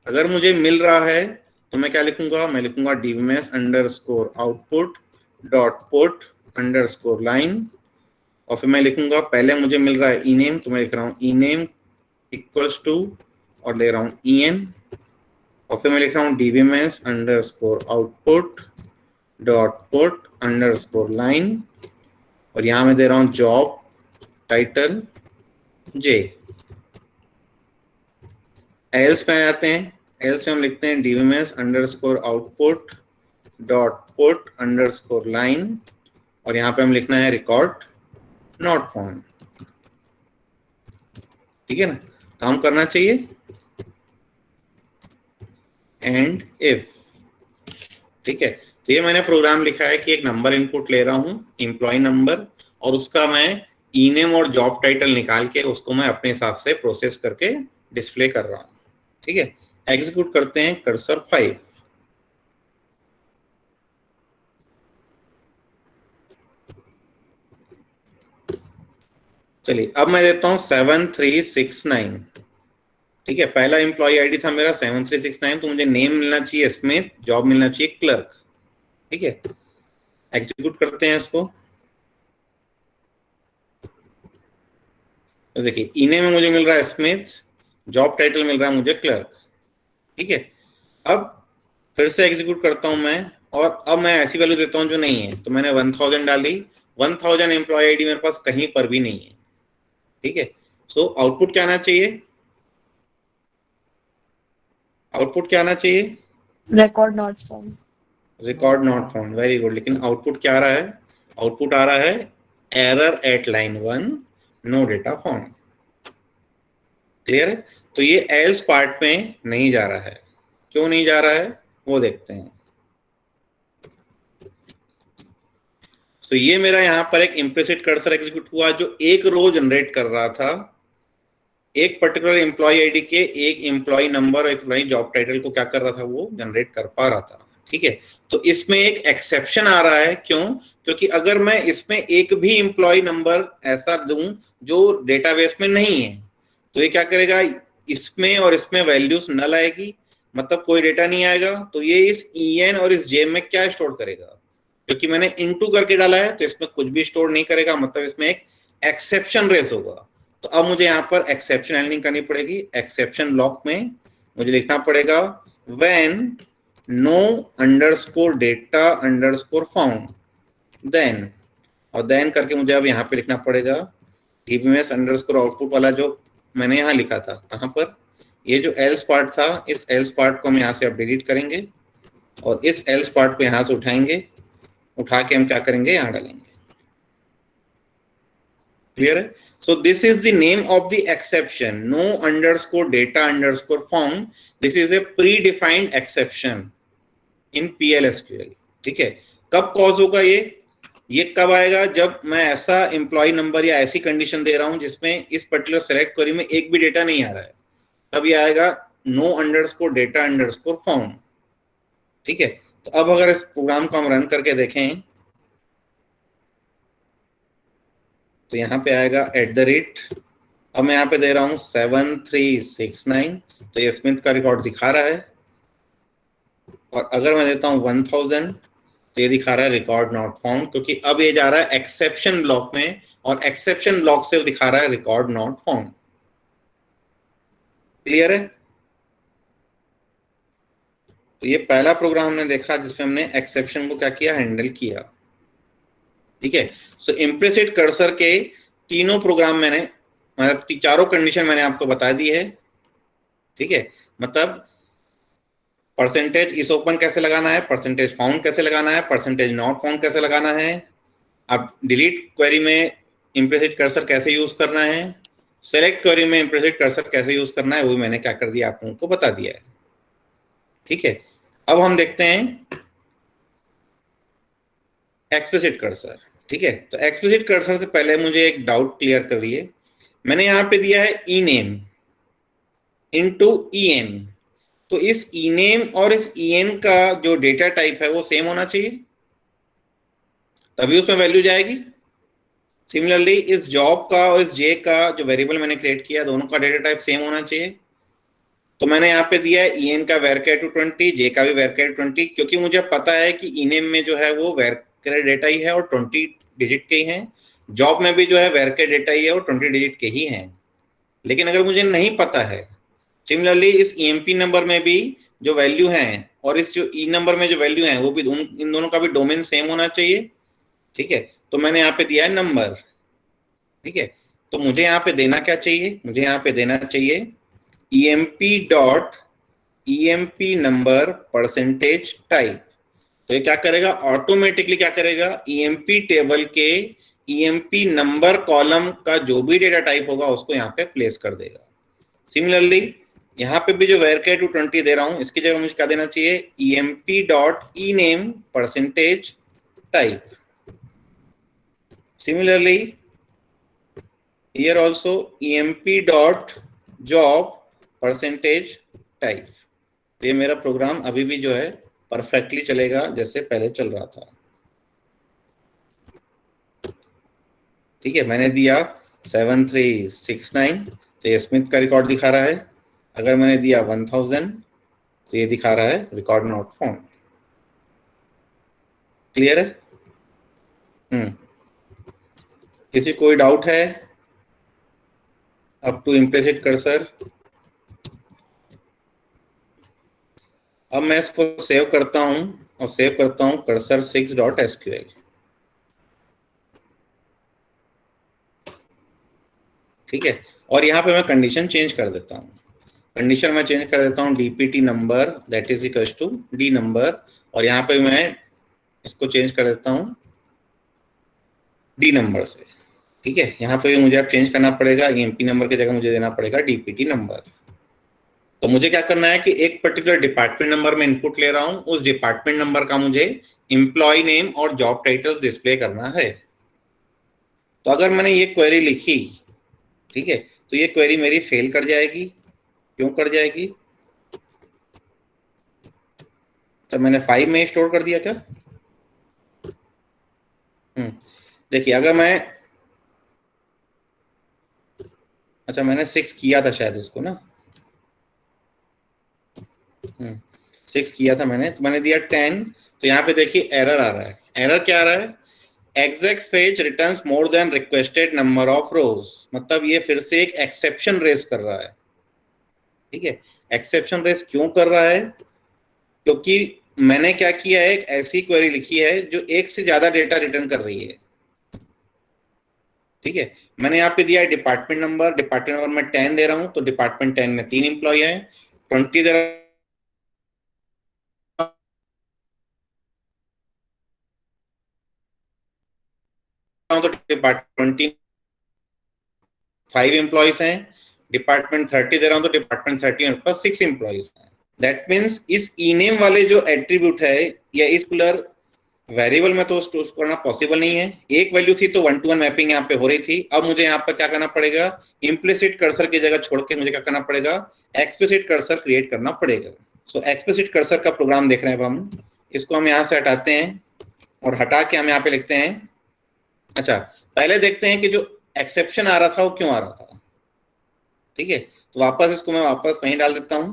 अगर मुझे मिल रहा है तो मैं क्या लिखूंगा, मैं लिखूंगा dbms underscore output dot put underscore line, और फिर मैं लिखूंगा पहले मुझे मिल रहा है ई नेम, तो मैं लिख रहा हूँ ई नेम इक्वल्स टू और ले रहा हूँ en, और फिर मैं लिख रहा हूँ dbms underscore output dot put underscore line, और यहां मैं दे रहा हूं जॉब टाइटल j। एल्स पे आ जाते हैं, एल्स में हम लिखते हैं dbms underscore output dot put underscore line, और यहां पे हम लिखना है रिकॉर्ड नॉट फाउंड, ठीक है ना। काम करना चाहिए एंड इफ, ठीक है। तो ये मैंने प्रोग्राम लिखा है कि एक नंबर इनपुट ले रहा हूं, एम्प्लॉय नंबर, और उसका मैं ई नेम और जॉब टाइटल निकाल के उसको मैं अपने हिसाब से प्रोसेस करके डिस्प्ले कर रहा हूं, ठीक है। एग्जीक्यूट करते हैं कर्सर 5, चलिए अब मैं देता हूं 7369, ठीक है। पहला एम्प्लॉय आईडी था मेरा 7369, तो मुझे नेम मिलना चाहिए स्मिथ, जॉब मिलना चाहिए क्लर्क, ठीक है। एग्जीक्यूट करते हैं इसको, तो देखिए ईने में मुझे मिल रहा है स्मिथ, जॉब टाइटल मिल रहा है मुझे क्लर्क, ठीक है। अब फिर से एग्जीक्यूट करता हूं मैं, और अब मैं ऐसी वैल्यू देता हूं जो नहीं है, तो मैंने 1000 डाली, 1000 एम्प्लॉय आईडी मेरे पास कहीं पर भी नहीं है, ठीक है। सो आउटपुट क्या आना चाहिए, आउटपुट क्या आना चाहिए, record not found, record not found, very good. लेकिन आउटपुट क्या आ रहा है, आउटपुट आ रहा है error at line 1, no data found, clear है। तो ये एल्स पार्ट में नहीं जा रहा है, क्यों नहीं जा रहा है वो देखते हैं। तो ये मेरा यहाँ पर एक इम्प्लिसिट कर्सर एग्जीक्यूट हुआ जो एक रो जनरेट कर रहा था, एक पर्टिकुलर एम्प्लॉय आईडी के एक एम्प्लॉय नंबर और एम्प्लॉय जॉब टाइटल को क्या कर रहा था, वो जनरेट कर पा रहा था, ठीक है। तो इसमें एक एक्सेप्शन आ रहा है, क्यों, क्योंकि अगर मैं इसमें एक भी एम्प्लॉय नंबर ऐसा दूं जो डेटाबेस में नहीं है, तो ये क्या करेगा, इसमें और इसमें वैल्यूज नल आएगी, मतलब कोई डेटा नहीं आएगा, तो ये इस en और इस j में क्या स्टोर करेगा, क्योंकि मैंने इनटू करके डाला है तो इसमें कुछ भी स्टोर नहीं करेगा, मतलब इसमें एक एक्सेप्शन रेस होगा। तो अब मुझे यहाँ पर एक्सेप्शन हैंडलिंग करनी पड़ेगी। एक्सेप्शन ब्लॉक में मुझे लिखना पड़ेगा when no underscore data underscore found then, और देन करके मुझे अब यहाँ पे लिखना पड़ेगा dbms अंडरस्कोर आउटपुट वाला जो मैंने यहाँ लिखा था। कहाँ पर, ये जो एल्स पार्ट था, इस एल्स पार्ट को हम यहाँ से अब डिलीट करेंगे और इस एल्स पार्ट को यहाँ से उठाएंगे, उठा के हम क्या करेंगे, यहाँ डालेंगे। क्लियर है? So this is the name of the exception, no underscore data underscore found. This is a predefined exception in PLSQL। ठीक है, कब कॉज होगा ये कब आएगा, जब मैं ऐसा एम्प्लॉय नंबर या ऐसी कंडीशन दे रहा हूं जिसमें इस पर्टिकुलर सेलेक्ट क्वेरी में एक भी डेटा नहीं आ रहा है, तब ये आएगा no underscore data underscore found. ठीक है, तो अब अगर इस प्रोग्राम को हम रन करके देखें तो यहाँ पे आएगा @। अब मैं यहाँ पे दे रहा हूँ 7369, तो ये स्मिथ का रिकॉर्ड दिखा रहा है। और अगर मैं देता हूँ 1000 तो ये दिखा रहा है रिकॉर्ड नॉट फाउंड, क्योंकि अब ये जा रहा है एक्सेप्शन ब्लॉक में और एक्सेप्शन ब्लॉक से दिखा रहा है रिकॉर्ड नॉट फाउंड। क्लियर है? तो ये पहला प्रोग्राम हमने देखा जिसमें हमने एक्सेप्शन को क्या किया, हैंडल किया। ठीक है, सो इम्प्लिसिट कर्सर के तीनों प्रोग्राम मैंने, मतलब चारों कंडीशन मैंने आपको बता दी है। ठीक है, मतलब परसेंटेज इस ओपन कैसे लगाना है, परसेंटेज फाउंड कैसे लगाना है, परसेंटेज नॉट फाउंड कैसे लगाना है, अब डिलीट क्वेरी में इम्प्लिसिट कर्सर कैसे यूज करना है, सेलेक्ट क्वेरी में इम्प्लिसिट कर्सर कैसे यूज करना है, वो मैंने क्या कर दिया, आप लोगों को बता दिया है। ठीक है, अब हम देखते हैं एक्सप्लिसिट कर्सर। ठीक है, तो एक्सप्लिसिट कर्सर से पहले मुझे एक डाउट क्लियर करिए। मैंने यहाँ पे दिया है ename into en, तो इस ename और इस en का जो डेटा टाइप है वो सेम होना चाहिए, तभी उसमें वैल्यू जाएगी। सिमिलरली इस जॉब का और इस जे का जो वेरिएबल मैंने क्रिएट किया, दोनों का डेटा टाइप सेम होना चाहिए। तो मैंने यहाँ पे दिया है en का varchar 20, जे का भी varchar 20, क्योंकि मुझे पता है कि ename में जो है वो varchar डेटा ही है और 20 डिजिट के ही हैं, जॉब में भी जो है varchar डेटा ही है और 20 डिजिट के ही हैं। लेकिन अगर मुझे नहीं पता है, सिमिलरली इस EMP नंबर में भी जो वैल्यू है और इस जो ई नंबर में जो वैल्यू है वो भी इन दोनों का भी डोमेन सेम होना चाहिए। ठीक है, तो मैंने यहाँ पे दिया है नंबर। ठीक है, तो मुझे यहाँ पे देना क्या चाहिए, मुझे यहाँ पे देना चाहिए emp नंबर परसेंटेज टाइप। तो ये क्या करेगा, ऑटोमेटिकली क्या करेगा, emp टेबल के emp नंबर कॉलम का जो भी डेटा टाइप होगा उसको यहाँ पे प्लेस कर देगा। सिमिलरली यहाँ पे भी जो varchar 20 दे रहा हूं, इसकी जगह मुझे क्या देना चाहिए, emp.ename percentage type. Similarly, here also emp.job percentage type। ये मेरा प्रोग्राम अभी भी जो है परफेक्टली चलेगा जैसे पहले चल रहा था। ठीक है, मैंने दिया 7369, तो ये स्मिथ का रिकॉर्ड दिखा रहा है। अगर मैंने दिया 1000 तो ये दिखा रहा है रिकॉर्ड नॉट फाउंड। क्लियर है? किसी कोई डाउट है अप टू इम्प्लिसिट कर्सर? अब मैं इसको सेव करता हूं और सेव करता हूं cursor6.sql। ठीक है, और यहाँ पे मैं कंडीशन चेंज कर देता हूँ। कंडीशन मैं चेंज कर देता हूँ dpt number that is equal to D number, और यहाँ पे मैं इसको चेंज कर देता हूँ डी नंबर से। ठीक है, यहाँ पे मुझे अब चेंज करना पड़ेगा, emp नंबर की जगह मुझे देना पड़ेगा dpt नंबर। तो मुझे क्या करना है कि एक पर्टिकुलर डिपार्टमेंट नंबर में इनपुट ले रहा हूं, उस डिपार्टमेंट नंबर का मुझे एम्प्लॉय नेम और जॉब टाइटल डिस्प्ले करना है। तो अगर मैंने ये क्वेरी लिखी, ठीक है, तो ये क्वेरी मेरी फेल कर जाएगी। क्यों कर जाएगी? तो मैंने 5 में स्टोर कर दिया क्या? देखिए, अगर मैं, अच्छा मैंने 6 किया था शायद उसको ना, 6 किया था मैंने, तो मैंने दिया 10। तो यहाँ पे देखिए एरर आ रहा है। एरर क्या आ रहा है? exec fetch returns more than requested number of rows, मतलब ये फिर से एक एक्सेप्शन रेस कर रहा है। ठीक है, एक्सेप्शन रेस क्यों कर रहा है? क्योंकि मैंने क्या किया है, एक ऐसी क्वेरी लिखी है जो एक से ज्यादा डेटा रिटर्न कर रही है। ठीक है, मैंने यहाँ पे दिया है डिपार्टमेंट नंबर। डिपार्टमेंट नंबर मैं 10 दे रहा हूँ, तो डिपार्टमेंट 10 में 3 एम्प्लॉय है। 20 दे रहा हूँ तो डिपार्टमेंट 5 एम्प्लॉयज हैं। डिपार्टमेंट 30 दे रहा हूँ तो डिपार्टमेंट 30 में पास 6 एम्प्लॉयज हैं। दैट मीन्स इस ईनेम वाले जो एट्रीब्यूट है या इस पर्टिकुलर वेरिएबल में तो स्टोर करना पॉसिबल नहीं है। एक वैल्यू थी तो 1 to 1 मैपिंग यहाँ पे हो रही थी। अब मुझे यहाँ पर क्या करना पड़ेगा, इम्प्लिसिट कर्सर की जगह छोड़ के मुझे क्या करना पड़ेगा, एक्सप्लिसिट कर्सर क्रिएट करना पड़ेगा। सो एक्सप्लिसिट कर्सर का प्रोग्राम देख रहे हैं अब हम। इसको हम यहाँ से हटाते हैं और हटा के हम यहाँ पे लिखते हैं। अच्छा, पहले देखते हैं कि जो एक्सेप्शन आ रहा था वो क्यों आ रहा था। ठीक है, तो वापस इसको मैं वापस वहीं डाल देता हूं।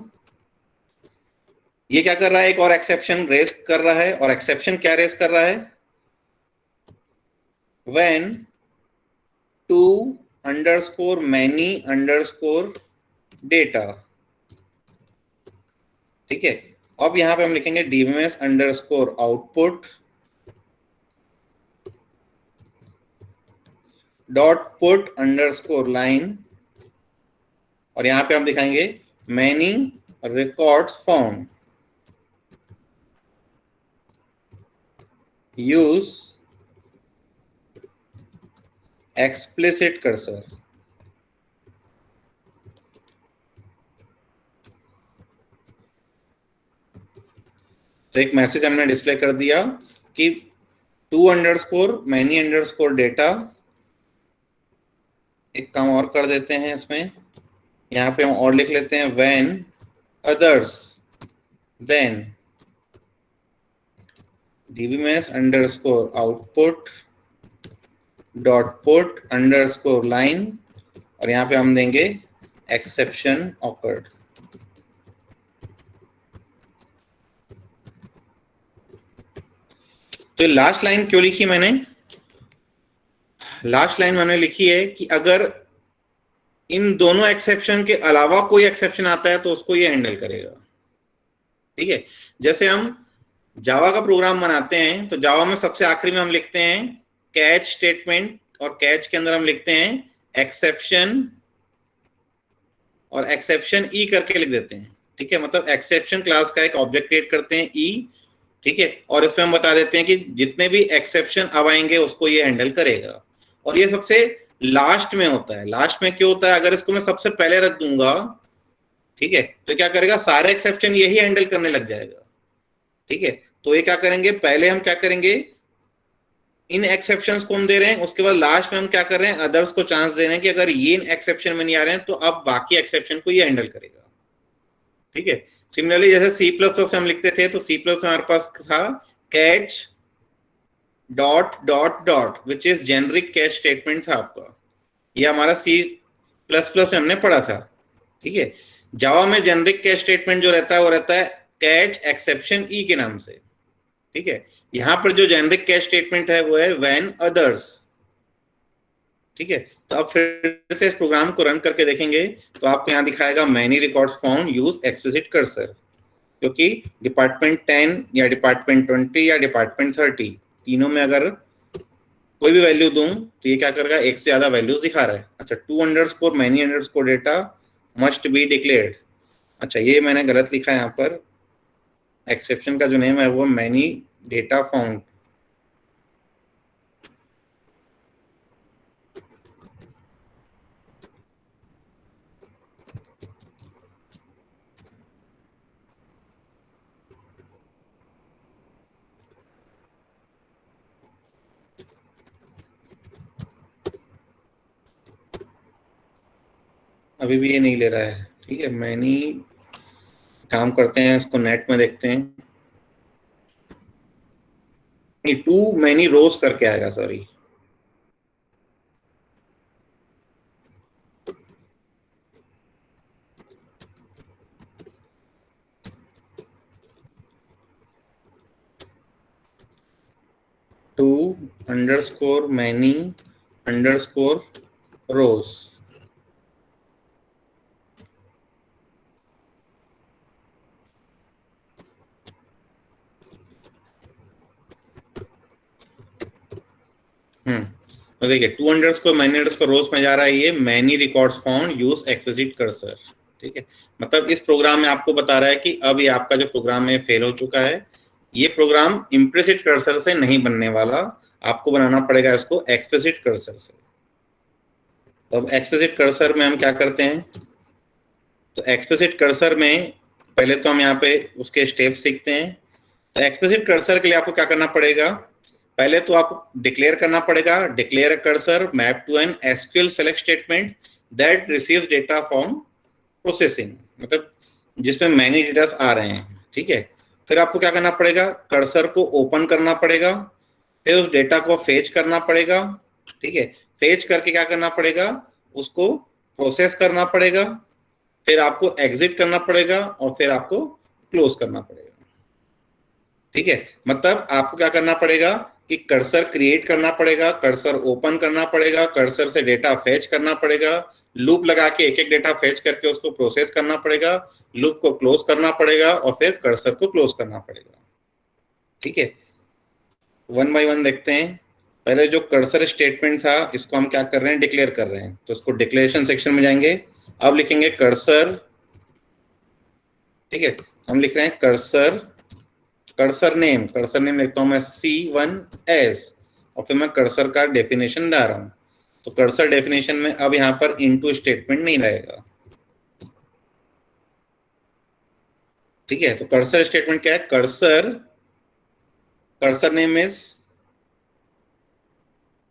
ये क्या कर रहा है, एक और एक्सेप्शन रेस कर रहा है। और एक्सेप्शन क्या रेस कर रहा है, when too underscore many underscore data. ठीक है, अब यहां पे हम लिखेंगे DBMS underscore output dot put underscore line, और यहां पे हम दिखाएंगे many records found use explicit cursor. तो एक मैसेज हमने डिस्प्ले कर दिया कि too underscore many underscore data. एक काम और कर देते हैं इसमें, यहाँ पे हम और लिख लेते हैं when others then dbms underscore output dot put underscore line, और यहाँ पे हम देंगे एक्सेप्शन ऑकर्ड। तो लास्ट लाइन क्यों लिखी मैंने? लास्ट लाइन मैंने लिखी है कि अगर इन दोनों एक्सेप्शन के अलावा कोई एक्सेप्शन आता है तो उसको ये हैंडल करेगा। ठीक है, जैसे हम जावा का प्रोग्राम बनाते हैं तो जावा में सबसे आखिरी में हम लिखते हैं कैच स्टेटमेंट, और कैच के अंदर हम लिखते हैं एक्सेप्शन, और एक्सेप्शन ई करके लिख देते हैं। ठीक है, मतलब एक्सेप्शन क्लास का एक ऑब्जेक्ट क्रिएट करते हैं ई। ठीक है, और इसमें हम बता देते हैं कि जितने भी एक्सेप्शन अब आएंगे उसको ये हैंडल करेगा। और ये सबसे लास्ट में होता है। लास्ट में क्यों होता है, अगर इसको मैं सबसे पहले रख दूंगा, ठीक है, तो क्या करेगा, सारे एक्सेप्शन यही हैंडल करने लग जाएगा। ठीक है, तो ये क्या करेंगे, पहले हम क्या करेंगे, इन एक्सेप्शंस को हम दे रहे हैं, उसके बाद लास्ट में हम क्या कर रहे हैं, अदर्स को चांस दे रहे हैं कि अगर ये एक्सेप्शन में नहीं आ रहे हैं तो अब बाकी एक्सेप्शन को ये हैंडल करेगा। ठीक है, सिमिलरली जैसे सी प्लस प्लस हम लिखते थे तो सी प्लस में हमारे पास था catch dot dot dot which is generic catch statement था आपका। ये हमारा सी प्लस प्लस में हमने पढ़ा था। ठीक है, जावा में जेनरिक कैच स्टेटमेंट जो रहता है वो रहता है कैच एक्सेप्शन ई के नाम से। ठीक है, यहां पर जो जेनरिक कैच स्टेटमेंट है वो है व्हेन अदर्स। ठीक है, तो अब फिर से इस प्रोग्राम को रन करके देखेंगे तो आपको यहां दिखाएगा many records found use explicit cursor, क्योंकि डिपार्टमेंट 10 या डिपार्टमेंट 20 या डिपार्टमेंट 30 तीनों में अगर कोई भी वैल्यू दूं तो ये क्या करेगा, एक से ज्यादा वैल्यूज दिखा रहा है। अच्छा, too underscore many underscore data must be declared. अच्छा, ये मैंने गलत लिखा है यहाँ पर, एक्सेप्शन का जो नेम है वो मैनी डेटा फाउंड। अभी भी ये नहीं ले रहा है। ठीक है, मैनी काम करते हैं, इसको नेट में देखते हैं। टू मैनी रोज करके आएगा, सॉरी। अंडरस्कोर मैनी अंडरस्कोर रोज। तो देखिए 2 अंडरस्कोर मैनी अंडरस्कोर रोज में जा रहा है, ये many records found use explicit cursor. ठीक है, मतलब इस प्रोग्राम में आपको बता रहा है कि अब ये आपका जो प्रोग्राम है फेल हो चुका है, ये प्रोग्राम इम्प्लिसिट कर्सर से नहीं बनने वाला, आपको बनाना पड़ेगा इसको एक्सप्लिसिट कर्सर से। तो अब एक्सप्लिसिट कर्सर में हम क्या करते हैं, तो एक्सप्लिसिट कर्सर में पहले तो हम यहाँ पे उसके स्टेप्स सीखते हैं। तो एक्सप्लिसिट कर्सर के लिए आपको क्या करना पड़ेगा, पहले तो आपको डिक्लेयर करना पड़ेगा, declare a cursor map to an SQL select statement that receives data from processing, मतलब जिसमें मैनी डेटा आ रहे हैं। ठीक है, फिर आपको क्या करना पड़ेगा, कर्सर को ओपन करना पड़ेगा, फिर उस डेटा को फेच करना पड़ेगा। ठीक है, फेच करके क्या करना पड़ेगा, उसको प्रोसेस करना पड़ेगा, फिर आपको एग्जिट करना पड़ेगा और फिर आपको क्लोज करना पड़ेगा। ठीक है, मतलब आपको क्या करना पड़ेगा कि कर्सर क्रिएट करना पड़ेगा, कर्सर ओपन करना पड़ेगा, कर्सर से डेटा फेच करना पड़ेगा, लूप लगा के एक एक डेटा फेच करके उसको प्रोसेस करना पड़ेगा, लूप को क्लोज करना पड़ेगा और फिर कर्सर को क्लोज करना पड़ेगा। ठीक है, वन बाय वन देखते हैं। पहले जो कर्सर स्टेटमेंट था इसको हम क्या कर रहे हैं, डिक्लेयर कर रहे हैं, तो इसको डिक्लेरेशन सेक्शन में जाएंगे। अब लिखेंगे कर्सर। ठीक है, हम लिख रहे हैं कर्सर, कर्सर नेम लिखता हूं मैं C1S और फिर मैं कर्सर का डेफिनेशन ला रहा हूं। तो कर्सर डेफिनेशन में अब यहां पर इनटू स्टेटमेंट नहीं रहेगा। ठीक है, तो कर्सर स्टेटमेंट क्या है, cursor, cursor name is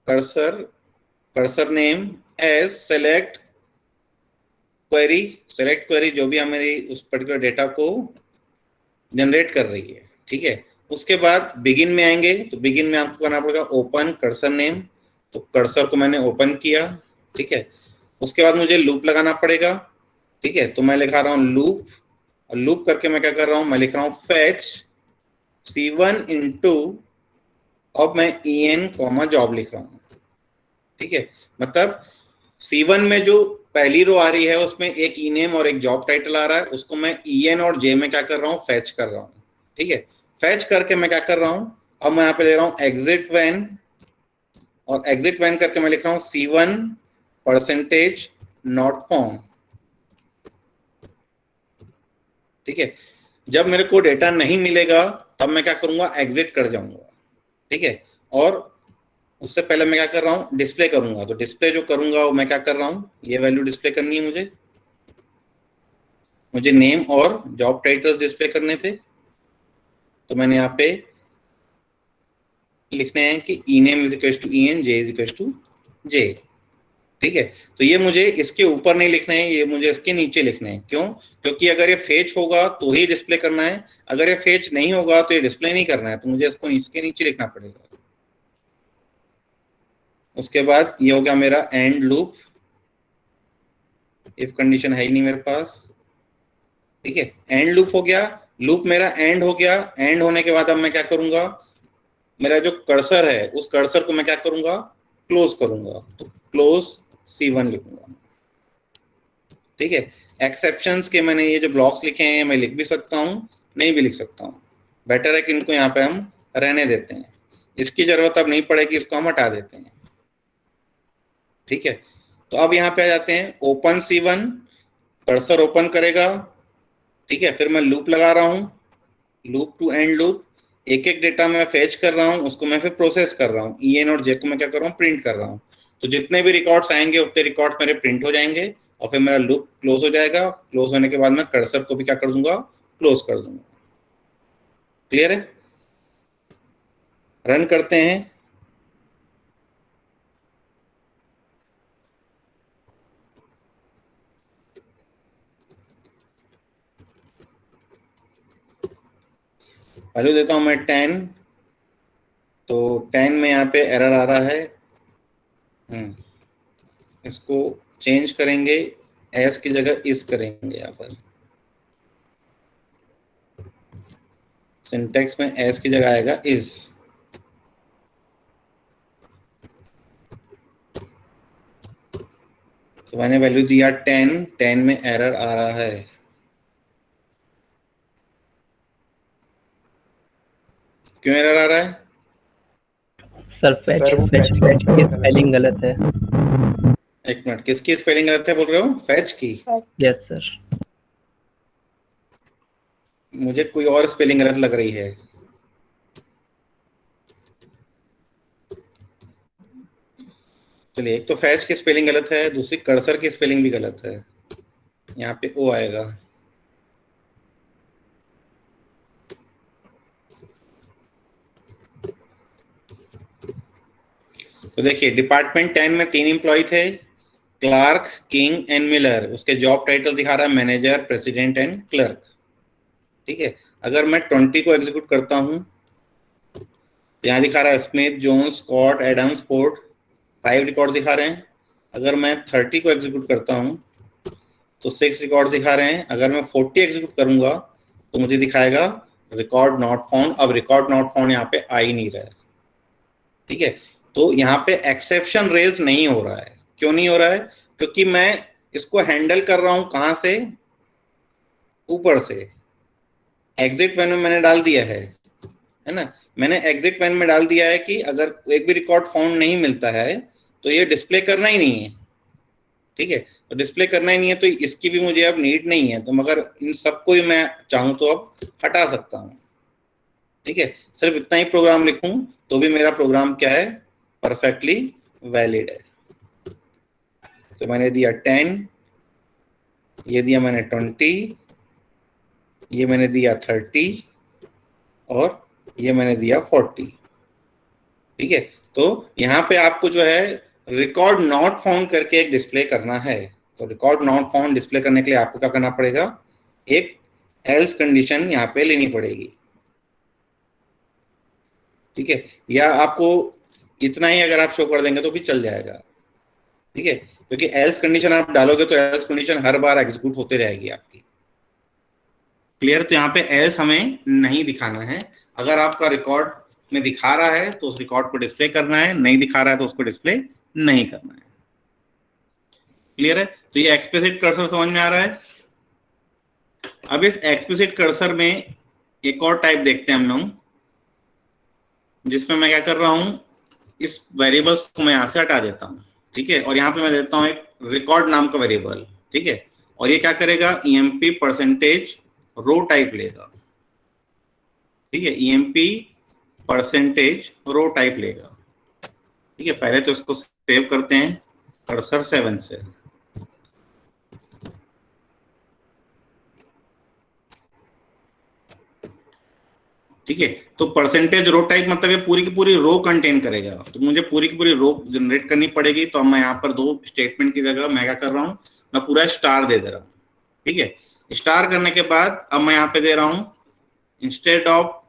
cursor, cursor name as select query, select query जो भी हमारी उस पर्टिकुलर डेटा को जनरेट कर रही है। ठीक है, उसके बाद बिगिन में आएंगे, तो बिगिन में आपको करना पड़ेगा ओपन कर्सर नेम, तो कर्सर को मैंने ओपन किया। ठीक है, उसके बाद मुझे लूप लगाना पड़ेगा। ठीक है, तो मैं लिखा रहा हूँ लूप, और लूप करके मैं क्या कर रहा हूँ, मैं लिख रहा हूँ फेच C1 इंटू, अब मैं en कॉमा जॉब लिख रहा हूँ। ठीक है, मतलब C1 में जो पहली रो आ रही है उसमें एक ई नेम और एक जॉब टाइटल आ रहा है, उसको मैं en और j में क्या कर रहा हूँ, फैच कर रहा हूँ। ठीक है, फैच करके मैं क्या कर रहा हूँ, अब मैं यहाँ पे ले रहा हूँ एग्जिट वैन, और एग्जिट वैन करके मैं लिख रहा हूँ C1 परसेंटेज नॉट फाउंड। ठीक है, जब मेरे को डेटा नहीं मिलेगा तब मैं क्या करूंगा, एग्जिट कर जाऊंगा। ठीक है, और उससे पहले मैं क्या कर रहा हूँ, डिस्प्ले करूंगा। तो डिस्प्ले जो करूंगा वो मैं क्या कर रहा हूँ, ये वैल्यू डिस्प्ले करनी है, मुझे नेम और जॉब टाइटल्स डिस्प्ले करने थे। तो मैंने यहाँ पे लिखने हैं कि E name is equal to en, j is equal to j। ठीक है, तो ये मुझे इसके ऊपर नहीं लिखना है, ये मुझे इसके नीचे लिखना है। क्यों, क्योंकि अगर ये फेच होगा तो ही डिस्प्ले करना है, अगर ये फेच नहीं होगा तो ये डिस्प्ले नहीं करना है, तो मुझे इसको इसके नीचे लिखना पड़ेगा। उसके बाद ये हो गया मेरा एंड लूप, इफ कंडीशन है ही नहीं मेरे पास। ठीक है, एंड लूप हो गया, लूप मेरा एंड हो गया। एंड होने के बाद अब मैं क्या करूंगा, मेरा जो कर्सर है उस कर्सर को मैं क्या करूंगा, क्लोज करूंगा। तो क्लोज C1 लिखूंगा। ठीक है, एक्सेप्शंस के मैंने ये जो ब्लॉक्स लिखे हैं मैं लिख भी सकता हूं, नहीं भी लिख सकता हूं, बेटर है कि इनको यहाँ पे हम रहने देते हैं, इसकी जरूरत अब नहीं पड़ेगी, इसको हम हटा देते हैं। ठीक है, तो अब यहाँ पे आ जाते हैं ओपन C1, कर्सर ओपन करेगा। ठीक है, फिर मैं लूप लगा रहा हूँ, लूप टू एंड लूप, एक एक डेटा मैं फेच कर रहा हूँ, उसको मैं फिर प्रोसेस कर रहा हूँ, en और j को मैं क्या कर रहा हूँ, प्रिंट कर रहा हूँ। तो जितने भी रिकॉर्ड्स आएंगे उतने रिकॉर्ड्स मेरे प्रिंट हो जाएंगे और फिर मेरा लूप क्लोज हो जाएगा। क्लोज होने के बाद मैं कर्सर को भी क्या कर दूंगा, क्लोज कर दूंगा। क्लियर है, रन करते हैं। वैल्यू देता हूं मैं 10, तो 10 में यहाँ पे एरर आ रहा है। इसको चेंज करेंगे, एस की जगह इस करेंगे। यहाँ पर सिंटेक्स में एस की जगह आएगा इस। तो मैंने वैल्यू दिया 10, 10 में एरर आ रहा है। क्यों एरर आ रहा है? सर फैच की स्पेलिंग गलत है। एक मिनट, किसकी स्पेलिंग गलत है बोल रहे हो? फैच की? Yes sir. मुझे कोई और स्पेलिंग गलत लग रही है। चलिए, एक तो फैच की स्पेलिंग गलत है, दूसरी कर्सर की स्पेलिंग भी गलत है। यहाँ पे ओ आएगा। तो देखिए, डिपार्टमेंट 10 में 3 एम्प्लॉय थे, क्लार्क, किंग एंड मिलर। उसके जॉब टाइटल दिखा रहा है मैनेजर, प्रेसिडेंट एंड क्लर्क। ठीक है, अगर मैं 20 को एग्जीक्यूट करता हूं, यहाँ दिखा रहा है Smith, Jones, Scott, Adams, Ford, 5 record दिखा रहे हैं। अगर मैं 30 को एग्जीक्यूट करता हूं तो 6 रिकॉर्ड दिखा रहे हैं। अगर मैं 40 एग्जीक्यूट करूंगा तो मुझे दिखाएगा रिकॉर्ड नॉट फाउंड। अब रिकॉर्ड नॉट फाउंड यहाँ पे आ ही नहीं रहा है। ठीक है, तो यहाँ पे एक्सेप्शन रेज नहीं हो रहा है। क्यों नहीं हो रहा है? क्योंकि मैं इसको हैंडल कर रहा हूं कहां से? ऊपर से। एग्जिट पेन में मैंने डाल दिया है ना। मैंने एग्जिट पेन में डाल दिया है कि अगर एक भी रिकॉर्ड फाउंड नहीं मिलता है तो ये डिस्प्ले करना ही नहीं है। ठीक है, तो डिस्प्ले करना ही नहीं है तो इसकी भी मुझे अब नीड नहीं है। तो मगर इन सबको भी मैं चाहूं तो अब हटा सकता हूं। ठीक है, सिर्फ इतना ही प्रोग्राम लिखूं तो भी मेरा प्रोग्राम क्या है? परफेक्टली वैलिड है। तो मैंने दिया 10, ये दिया मैंने 20, ये मैंने दिया 30 और ये मैंने दिया 40। ठीक है, तो यहाँ पे आपको जो है रिकॉर्ड नॉट फाउंड करके एक डिस्प्ले करना है। तो रिकॉर्ड नॉट फाउंड डिस्प्ले करने के लिए आपको क्या करना पड़ेगा? एक एल्स कंडीशन यहाँ पे लेनी पड़ेगी। ठीक है, या आपको इतना ही अगर आप शो कर देंगे तो भी चल जाएगा। ठीक है, क्योंकि एल्स कंडीशन आप डालोगे तो एल्स कंडीशन हर बार एग्जीक्यूट होते रहेगी आपकी। क्लियर? तो यहाँ पे एल्स हमें नहीं दिखाना है। अगर आपका रिकॉर्ड में दिखा रहा है तो उस रिकॉर्ड को डिस्प्ले करना है, नहीं दिखा रहा है तो उसको डिस्प्ले नहीं करना है। क्लियर है? तो ये एक्सप्लिसिट कर्सर समझ में आ रहा है। अब इस एक्सप्लिसिट कर्सर में एक और टाइप देखते हैं हम लोग, जिसमें मैं क्या कर रहा हूं, इस वेरिएबल्स को मैं यहां से हटा देता हूं। ठीक है, और यहां पे मैं देता हूं एक रिकॉर्ड नाम का वेरिएबल। ठीक है, और ये क्या करेगा? EMP परसेंटेज रो टाइप लेगा। ठीक है, EMP परसेंटेज रो टाइप लेगा। ठीक है, पहले तो इसको सेव करते हैं कर्सर 7 से। ठीक है, तो परसेंटेज रो टाइप मतलब ये पूरी की पूरी रो कंटेन करेगा। तो मुझे पूरी की पूरी रो जनरेट करनी पड़ेगी। तो अब मैं यहाँ पर 2 स्टेटमेंट की जगह मैं क्या कर रहा हूँ? मैं पूरा स्टार दे रहा हूँ। ठीक है, स्टार करने के बाद अब मैं यहाँ पे दे रहा हूँ instead of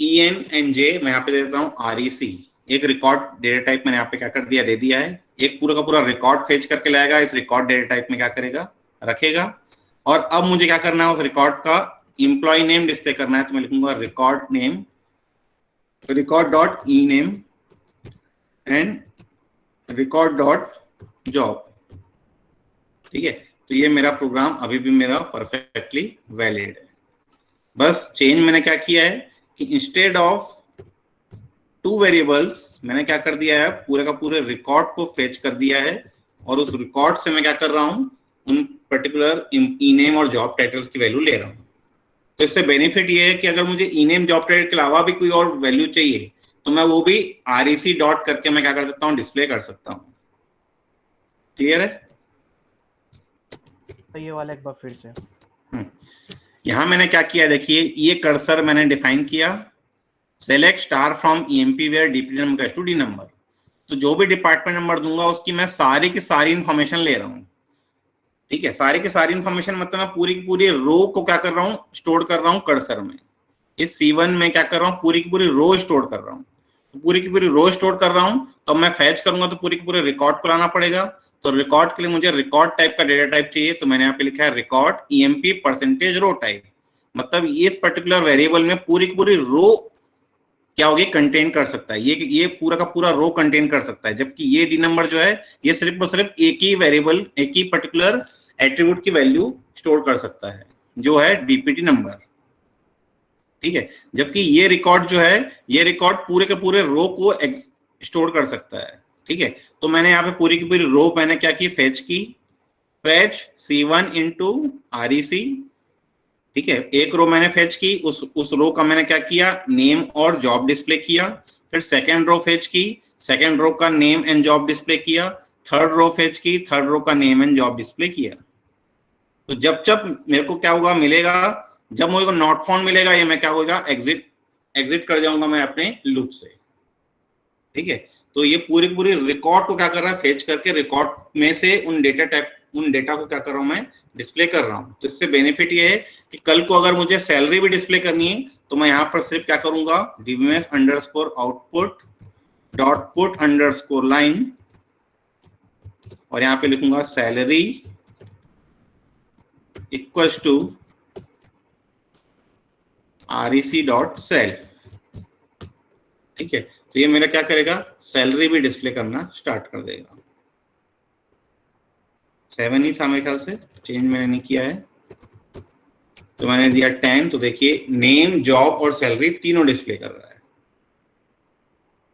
EN and J मैं यहाँ पे दे देता हूँ REC। एक रिकॉर्ड डेटा टाइप मैंने यहाँ पे क्या कर दिया? दे दिया है। एक पूरा का पूरा रिकॉर्ड फेच करके लाएगा, इस रिकॉर्ड डेटा टाइप में क्या करेगा? रखेगा। और अब मुझे क्या करना है? उस रिकॉर्ड का एम्प्लॉय नेम डिस्प्ले करना है। तो मैं लिखूंगा record name, record dot E name and record dot job. ठीक है, तो ये मेरा प्रोग्राम अभी भी मेरा परफेक्टली वैलिड है। बस चेंज मैंने क्या किया है कि इंस्टेड ऑफ 2 वेरिएबल्स मैंने क्या कर दिया है? पूरे का पूरे रिकॉर्ड को फेच कर दिया है। और उस रिकॉर्ड से मैं क्या कर रहा हूं? उन पर्टिकुलर ई नेम और जॉब टाइटल्स की वैल्यू ले रहा हूं। तो इससे बेनिफिट ये है कि अगर मुझे ई नेम जॉब टाइटल के अलावा भी कोई और वैल्यू चाहिए तो मैं वो भी REC डॉट करके मैं क्या कर सकता हूँ? डिस्प्ले कर सकता हूँ। क्लियर है? तो ये वाला एक बार फिर से। यहां मैंने क्या किया? देखिए, ये कर्सर मैंने डिफाइन किया, select star from EMP where DP number to D number. तो जो भी डिपार्टमेंट नंबर दूंगा उसकी मैं सारी की सारी इंफॉर्मेशन ले रहा हूँ। ठीक है, सारी की सारी इंफॉर्मेशन मतलब मैं पूरी की पूरी रो को क्या कर रहा हूँ? स्टोर कर रहा हूँ कर्सर में। इस C1 में क्या कर रहा हूँ? पूरी की पूरी रो स्टोर कर रहा हूँ। तो पूरी की पूरी रो स्टोर कर रहा हूँ तो मैं फैच करूंगा तो पूरी की पूरे रिकॉर्ड को लाना पड़ेगा। तो रिकॉर्ड के लिए मुझे रिकॉर्ड टाइप का डेटा टाइप चाहिए। तो मैंने यहाँ पे लिखा है रिकॉर्ड EMP परसेंटेज रो टाइप। मतलब इस पर्टिकुलर वेरिएबल में पूरी की पूरी रो क्या होगी, कंटेन कर सकता है, ये पूरा का पूरा रो कंटेन कर सकता है, जबकि ये डी नंबर जो है ये सिर्फ और सिर्फ एक ही वेरिएबल, एक ही पर्टिकुलर एट्रीब्यूट की वैल्यू स्टोर कर सकता है, जो है डीपीटी नंबर। ठीक है, जबकि ये रिकॉर्ड जो है, ये रिकॉर्ड पूरे के पूरे रो को स्टोर कर सकता है। ठीक है, तो मैंने यहाँ पे पूरी की पूरी रो मैंने क्या की, फेच की, फेच C1 इंटू REC। ठीक है, एक रो मैंने फेच की, उस रो का मैंने क्या किया, नेम और जॉब डिस्प्ले किया। फिर सेकेंड रो फेच की, सेकेंड रो का नेम एंड जॉब डिस्प्ले किया। थर्ड रो फेच की, थर्ड रो का नेम एंड जॉब डिस्प्ले किया। तो जब जब मेरे को क्या होगा, मिलेगा, जब मुझे नॉट फाउंड मिलेगा, ये मैं क्या होगा, एग्जिट कर जाऊंगा मैं अपने लूप से। ठीक है, तो ये पूरी पूरी रिकॉर्ड को क्या कर रहा है, फेच करके रिकॉर्ड में से उन डेटा को क्या कर रहा हूं मैं, डिस्प्ले कर रहा हूं। तो इससे बेनिफिट ये है कि कल को अगर मुझे सैलरी भी डिस्प्ले करनी है तो मैं यहाँ पर सिर्फ क्या करूंगा, dbms_output.put_line और यहाँ पे लिखूंगा सैलरी इक्वल्स टू rec.cell। ठीक है, तो ये मेरा क्या करेगा, सैलरी भी डिस्प्ले करना स्टार्ट कर देगा। 7 ही था मेरे ख्याल से, चेंज मैंने नहीं किया है, तो मैंने दिया 10। तो देखिए नेम, जॉब और सैलरी तीनों डिस्प्ले कर रहा है।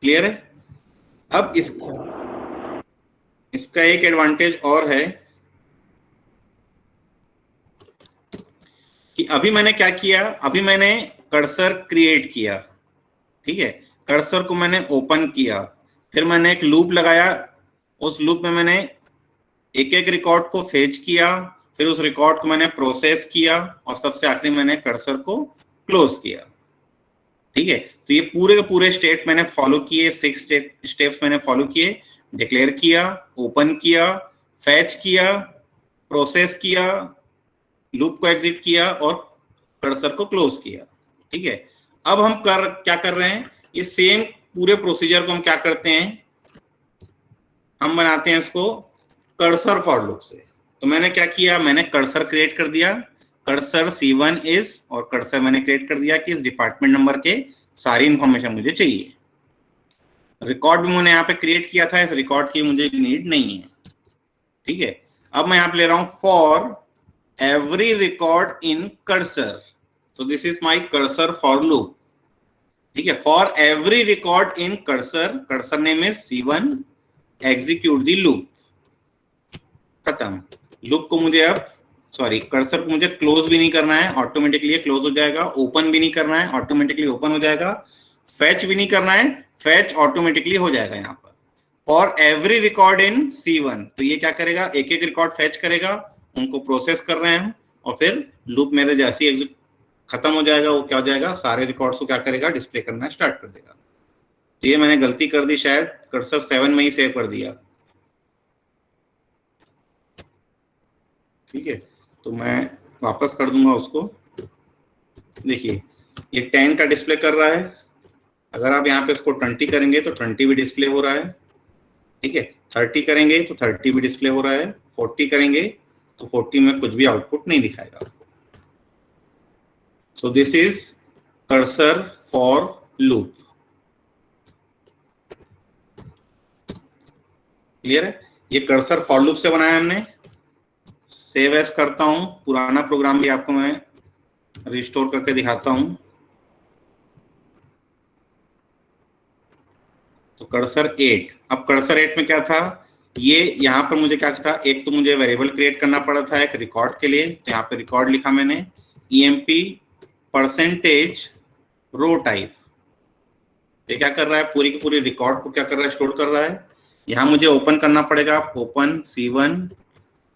क्लियर है? अब इसका एक एडवांटेज और है कि अभी मैंने क्या किया, अभी मैंने कर्सर क्रिएट किया। ठीक है, कर्सर को मैंने ओपन किया, फिर मैंने एक लूप लगाया, उस लूप में मैंने एक एक रिकॉर्ड को फेच किया, फिर उस रिकॉर्ड को मैंने प्रोसेस किया और सबसे आखिरी मैंने कर्सर को क्लोज किया। ठीक है, तो ये पूरे के पूरे स्टेप मैंने फॉलो किए, 6 स्टेप्स मैंने फॉलो किए। डिक्लेयर किया, ओपन किया, फैच किया, प्रोसेस किया, लूप को एग्जिट किया और कर्सर को क्लोज किया। ठीक है, अब हम क्या कर रहे हैं, ये सेम पूरे प्रोसीजर को हम क्या करते हैं, हम बनाते हैं इसको कर्सर फॉर लूप से। तो मैंने क्या किया, मैंने कर्सर क्रिएट कर दिया, कर्सर C1 इज, और कर्सर मैंने क्रिएट कर दिया कि इस डिपार्टमेंट नंबर के सारी इंफॉर्मेशन मुझे चाहिए। रिकॉर्ड भी मैंने यहाँ पे क्रिएट किया था, इस रिकॉर्ड की मुझे नीड नहीं है। ठीक है, अब मैं यहाँ पे ले रहा हूं for every record in cursor. So this is my cursor for loop. ठीक है, for every record in cursor, cursor name is C1, execute the loop. खत्म। लूप को मुझे अब कर्सर को मुझे क्लोज भी नहीं करना है, ऑटोमेटिकली क्लोज हो जाएगा। ओपन भी नहीं करना है, ऑटोमेटिकली ओपन हो जाएगा। फेच भी नहीं करना है, फेच ऑटोमेटिकली हो जाएगा यहाँ पर। For every record in C1, तो ये क्या करेगा, एक एक रिकॉर्ड फेच करेगा, उनको प्रोसेस कर रहे हैं और फिर लूप मेरे जैसे ही खत्म हो जाएगा, वो क्या हो जाएगा, सारे रिकॉर्ड्स को क्या करेगा, डिस्प्ले करना स्टार्ट कर देगा। तो ये मैंने गलती कर दी, शायद कर्सर 7 में ही सेव कर दिया। ठीक है, तो मैं वापस कर दूंगा उसको। देखिए ये 10 का डिस्प्ले कर रहा है, अगर आप यहाँ पे इसको 20 करेंगे तो 20 भी डिस्प्ले हो रहा है। ठीक है, 30 करेंगे तो 30 भी डिस्प्ले हो रहा है, 40 करेंगे तो 40 में कुछ भी आउटपुट नहीं दिखाएगा आपको। सो this is cursor for loop. Clear है? ये कर्सर फॉर लूप से बनाया हमने। सेव एज करता हूं, पुराना प्रोग्राम भी आपको मैं रिस्टोर करके दिखाता हूं। तो कर्सर 8, अब कर्सर 8 में क्या था, ये यहाँ पर मुझे क्या था, एक तो मुझे वेरिएबल क्रिएट करना पड़ा था एक रिकॉर्ड के लिए। तो यहाँ पे रिकॉर्ड लिखा मैंने EMP% रो टाइप। ये क्या कर रहा है, पूरी की पूरी रिकॉर्ड को क्या कर रहा है, स्टोर कर रहा है। यहाँ मुझे ओपन करना पड़ेगा, ओपन C1।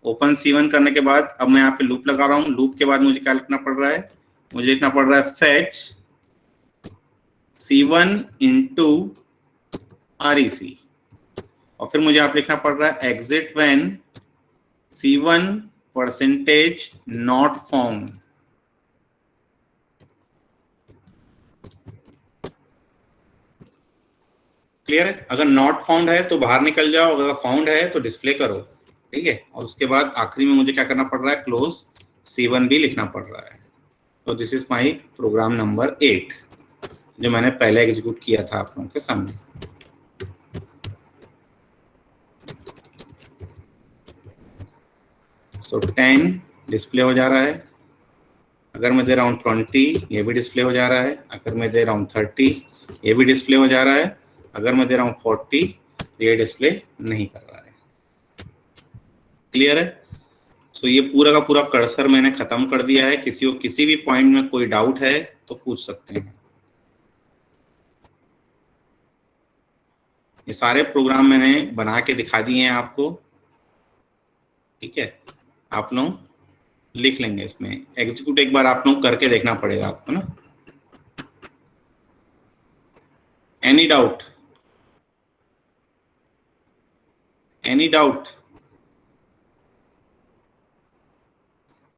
ओपन C1 करने के बाद अब मैं यहाँ पे लूप लगा रहा हूँ। लूप के बाद मुझे क्या लिखना पड़ रहा है, मुझे लिखना पड़ रहा है फेच C1 इंटू REC, और फिर मुझे आप लिखना पड़ रहा है exit when C1% not found. Clear है? अगर नॉट फाउंड है तो बाहर निकल जाओ, अगर फाउंड है तो डिस्प्ले करो। ठीक है, और उसके बाद आखिरी में मुझे क्या करना पड़ रहा है, क्लोज C1 भी लिखना पड़ रहा है। तो this is my programme number 8। जो मैंने पहले एग्जीक्यूट किया था आप लोगों के सामने। सो 10 डिस्प्ले हो जा रहा है। अगर मैं दे रहा हूँ 20 ये भी डिस्प्ले हो जा रहा है। अगर मैं दे रहा हूँ 30 ये भी डिस्प्ले हो जा रहा है। अगर मैं दे रहा हूँ 40 ये डिस्प्ले नहीं कर रहा है। क्लियर है? सो ये पूरा का पूरा कर्सर मैंने खत्म कर दिया है। किसी को किसी भी पॉइंट में कोई डाउट है तो पूछ सकते हैं। ये सारे प्रोग्राम मैंने बना के दिखा दिए हैं आपको, ठीक है? आप लोग लिख लेंगे, इसमें एग्जीक्यूट एक बार आप लोग करके देखना पड़ेगा आपको ना। Any doubt? Any doubt?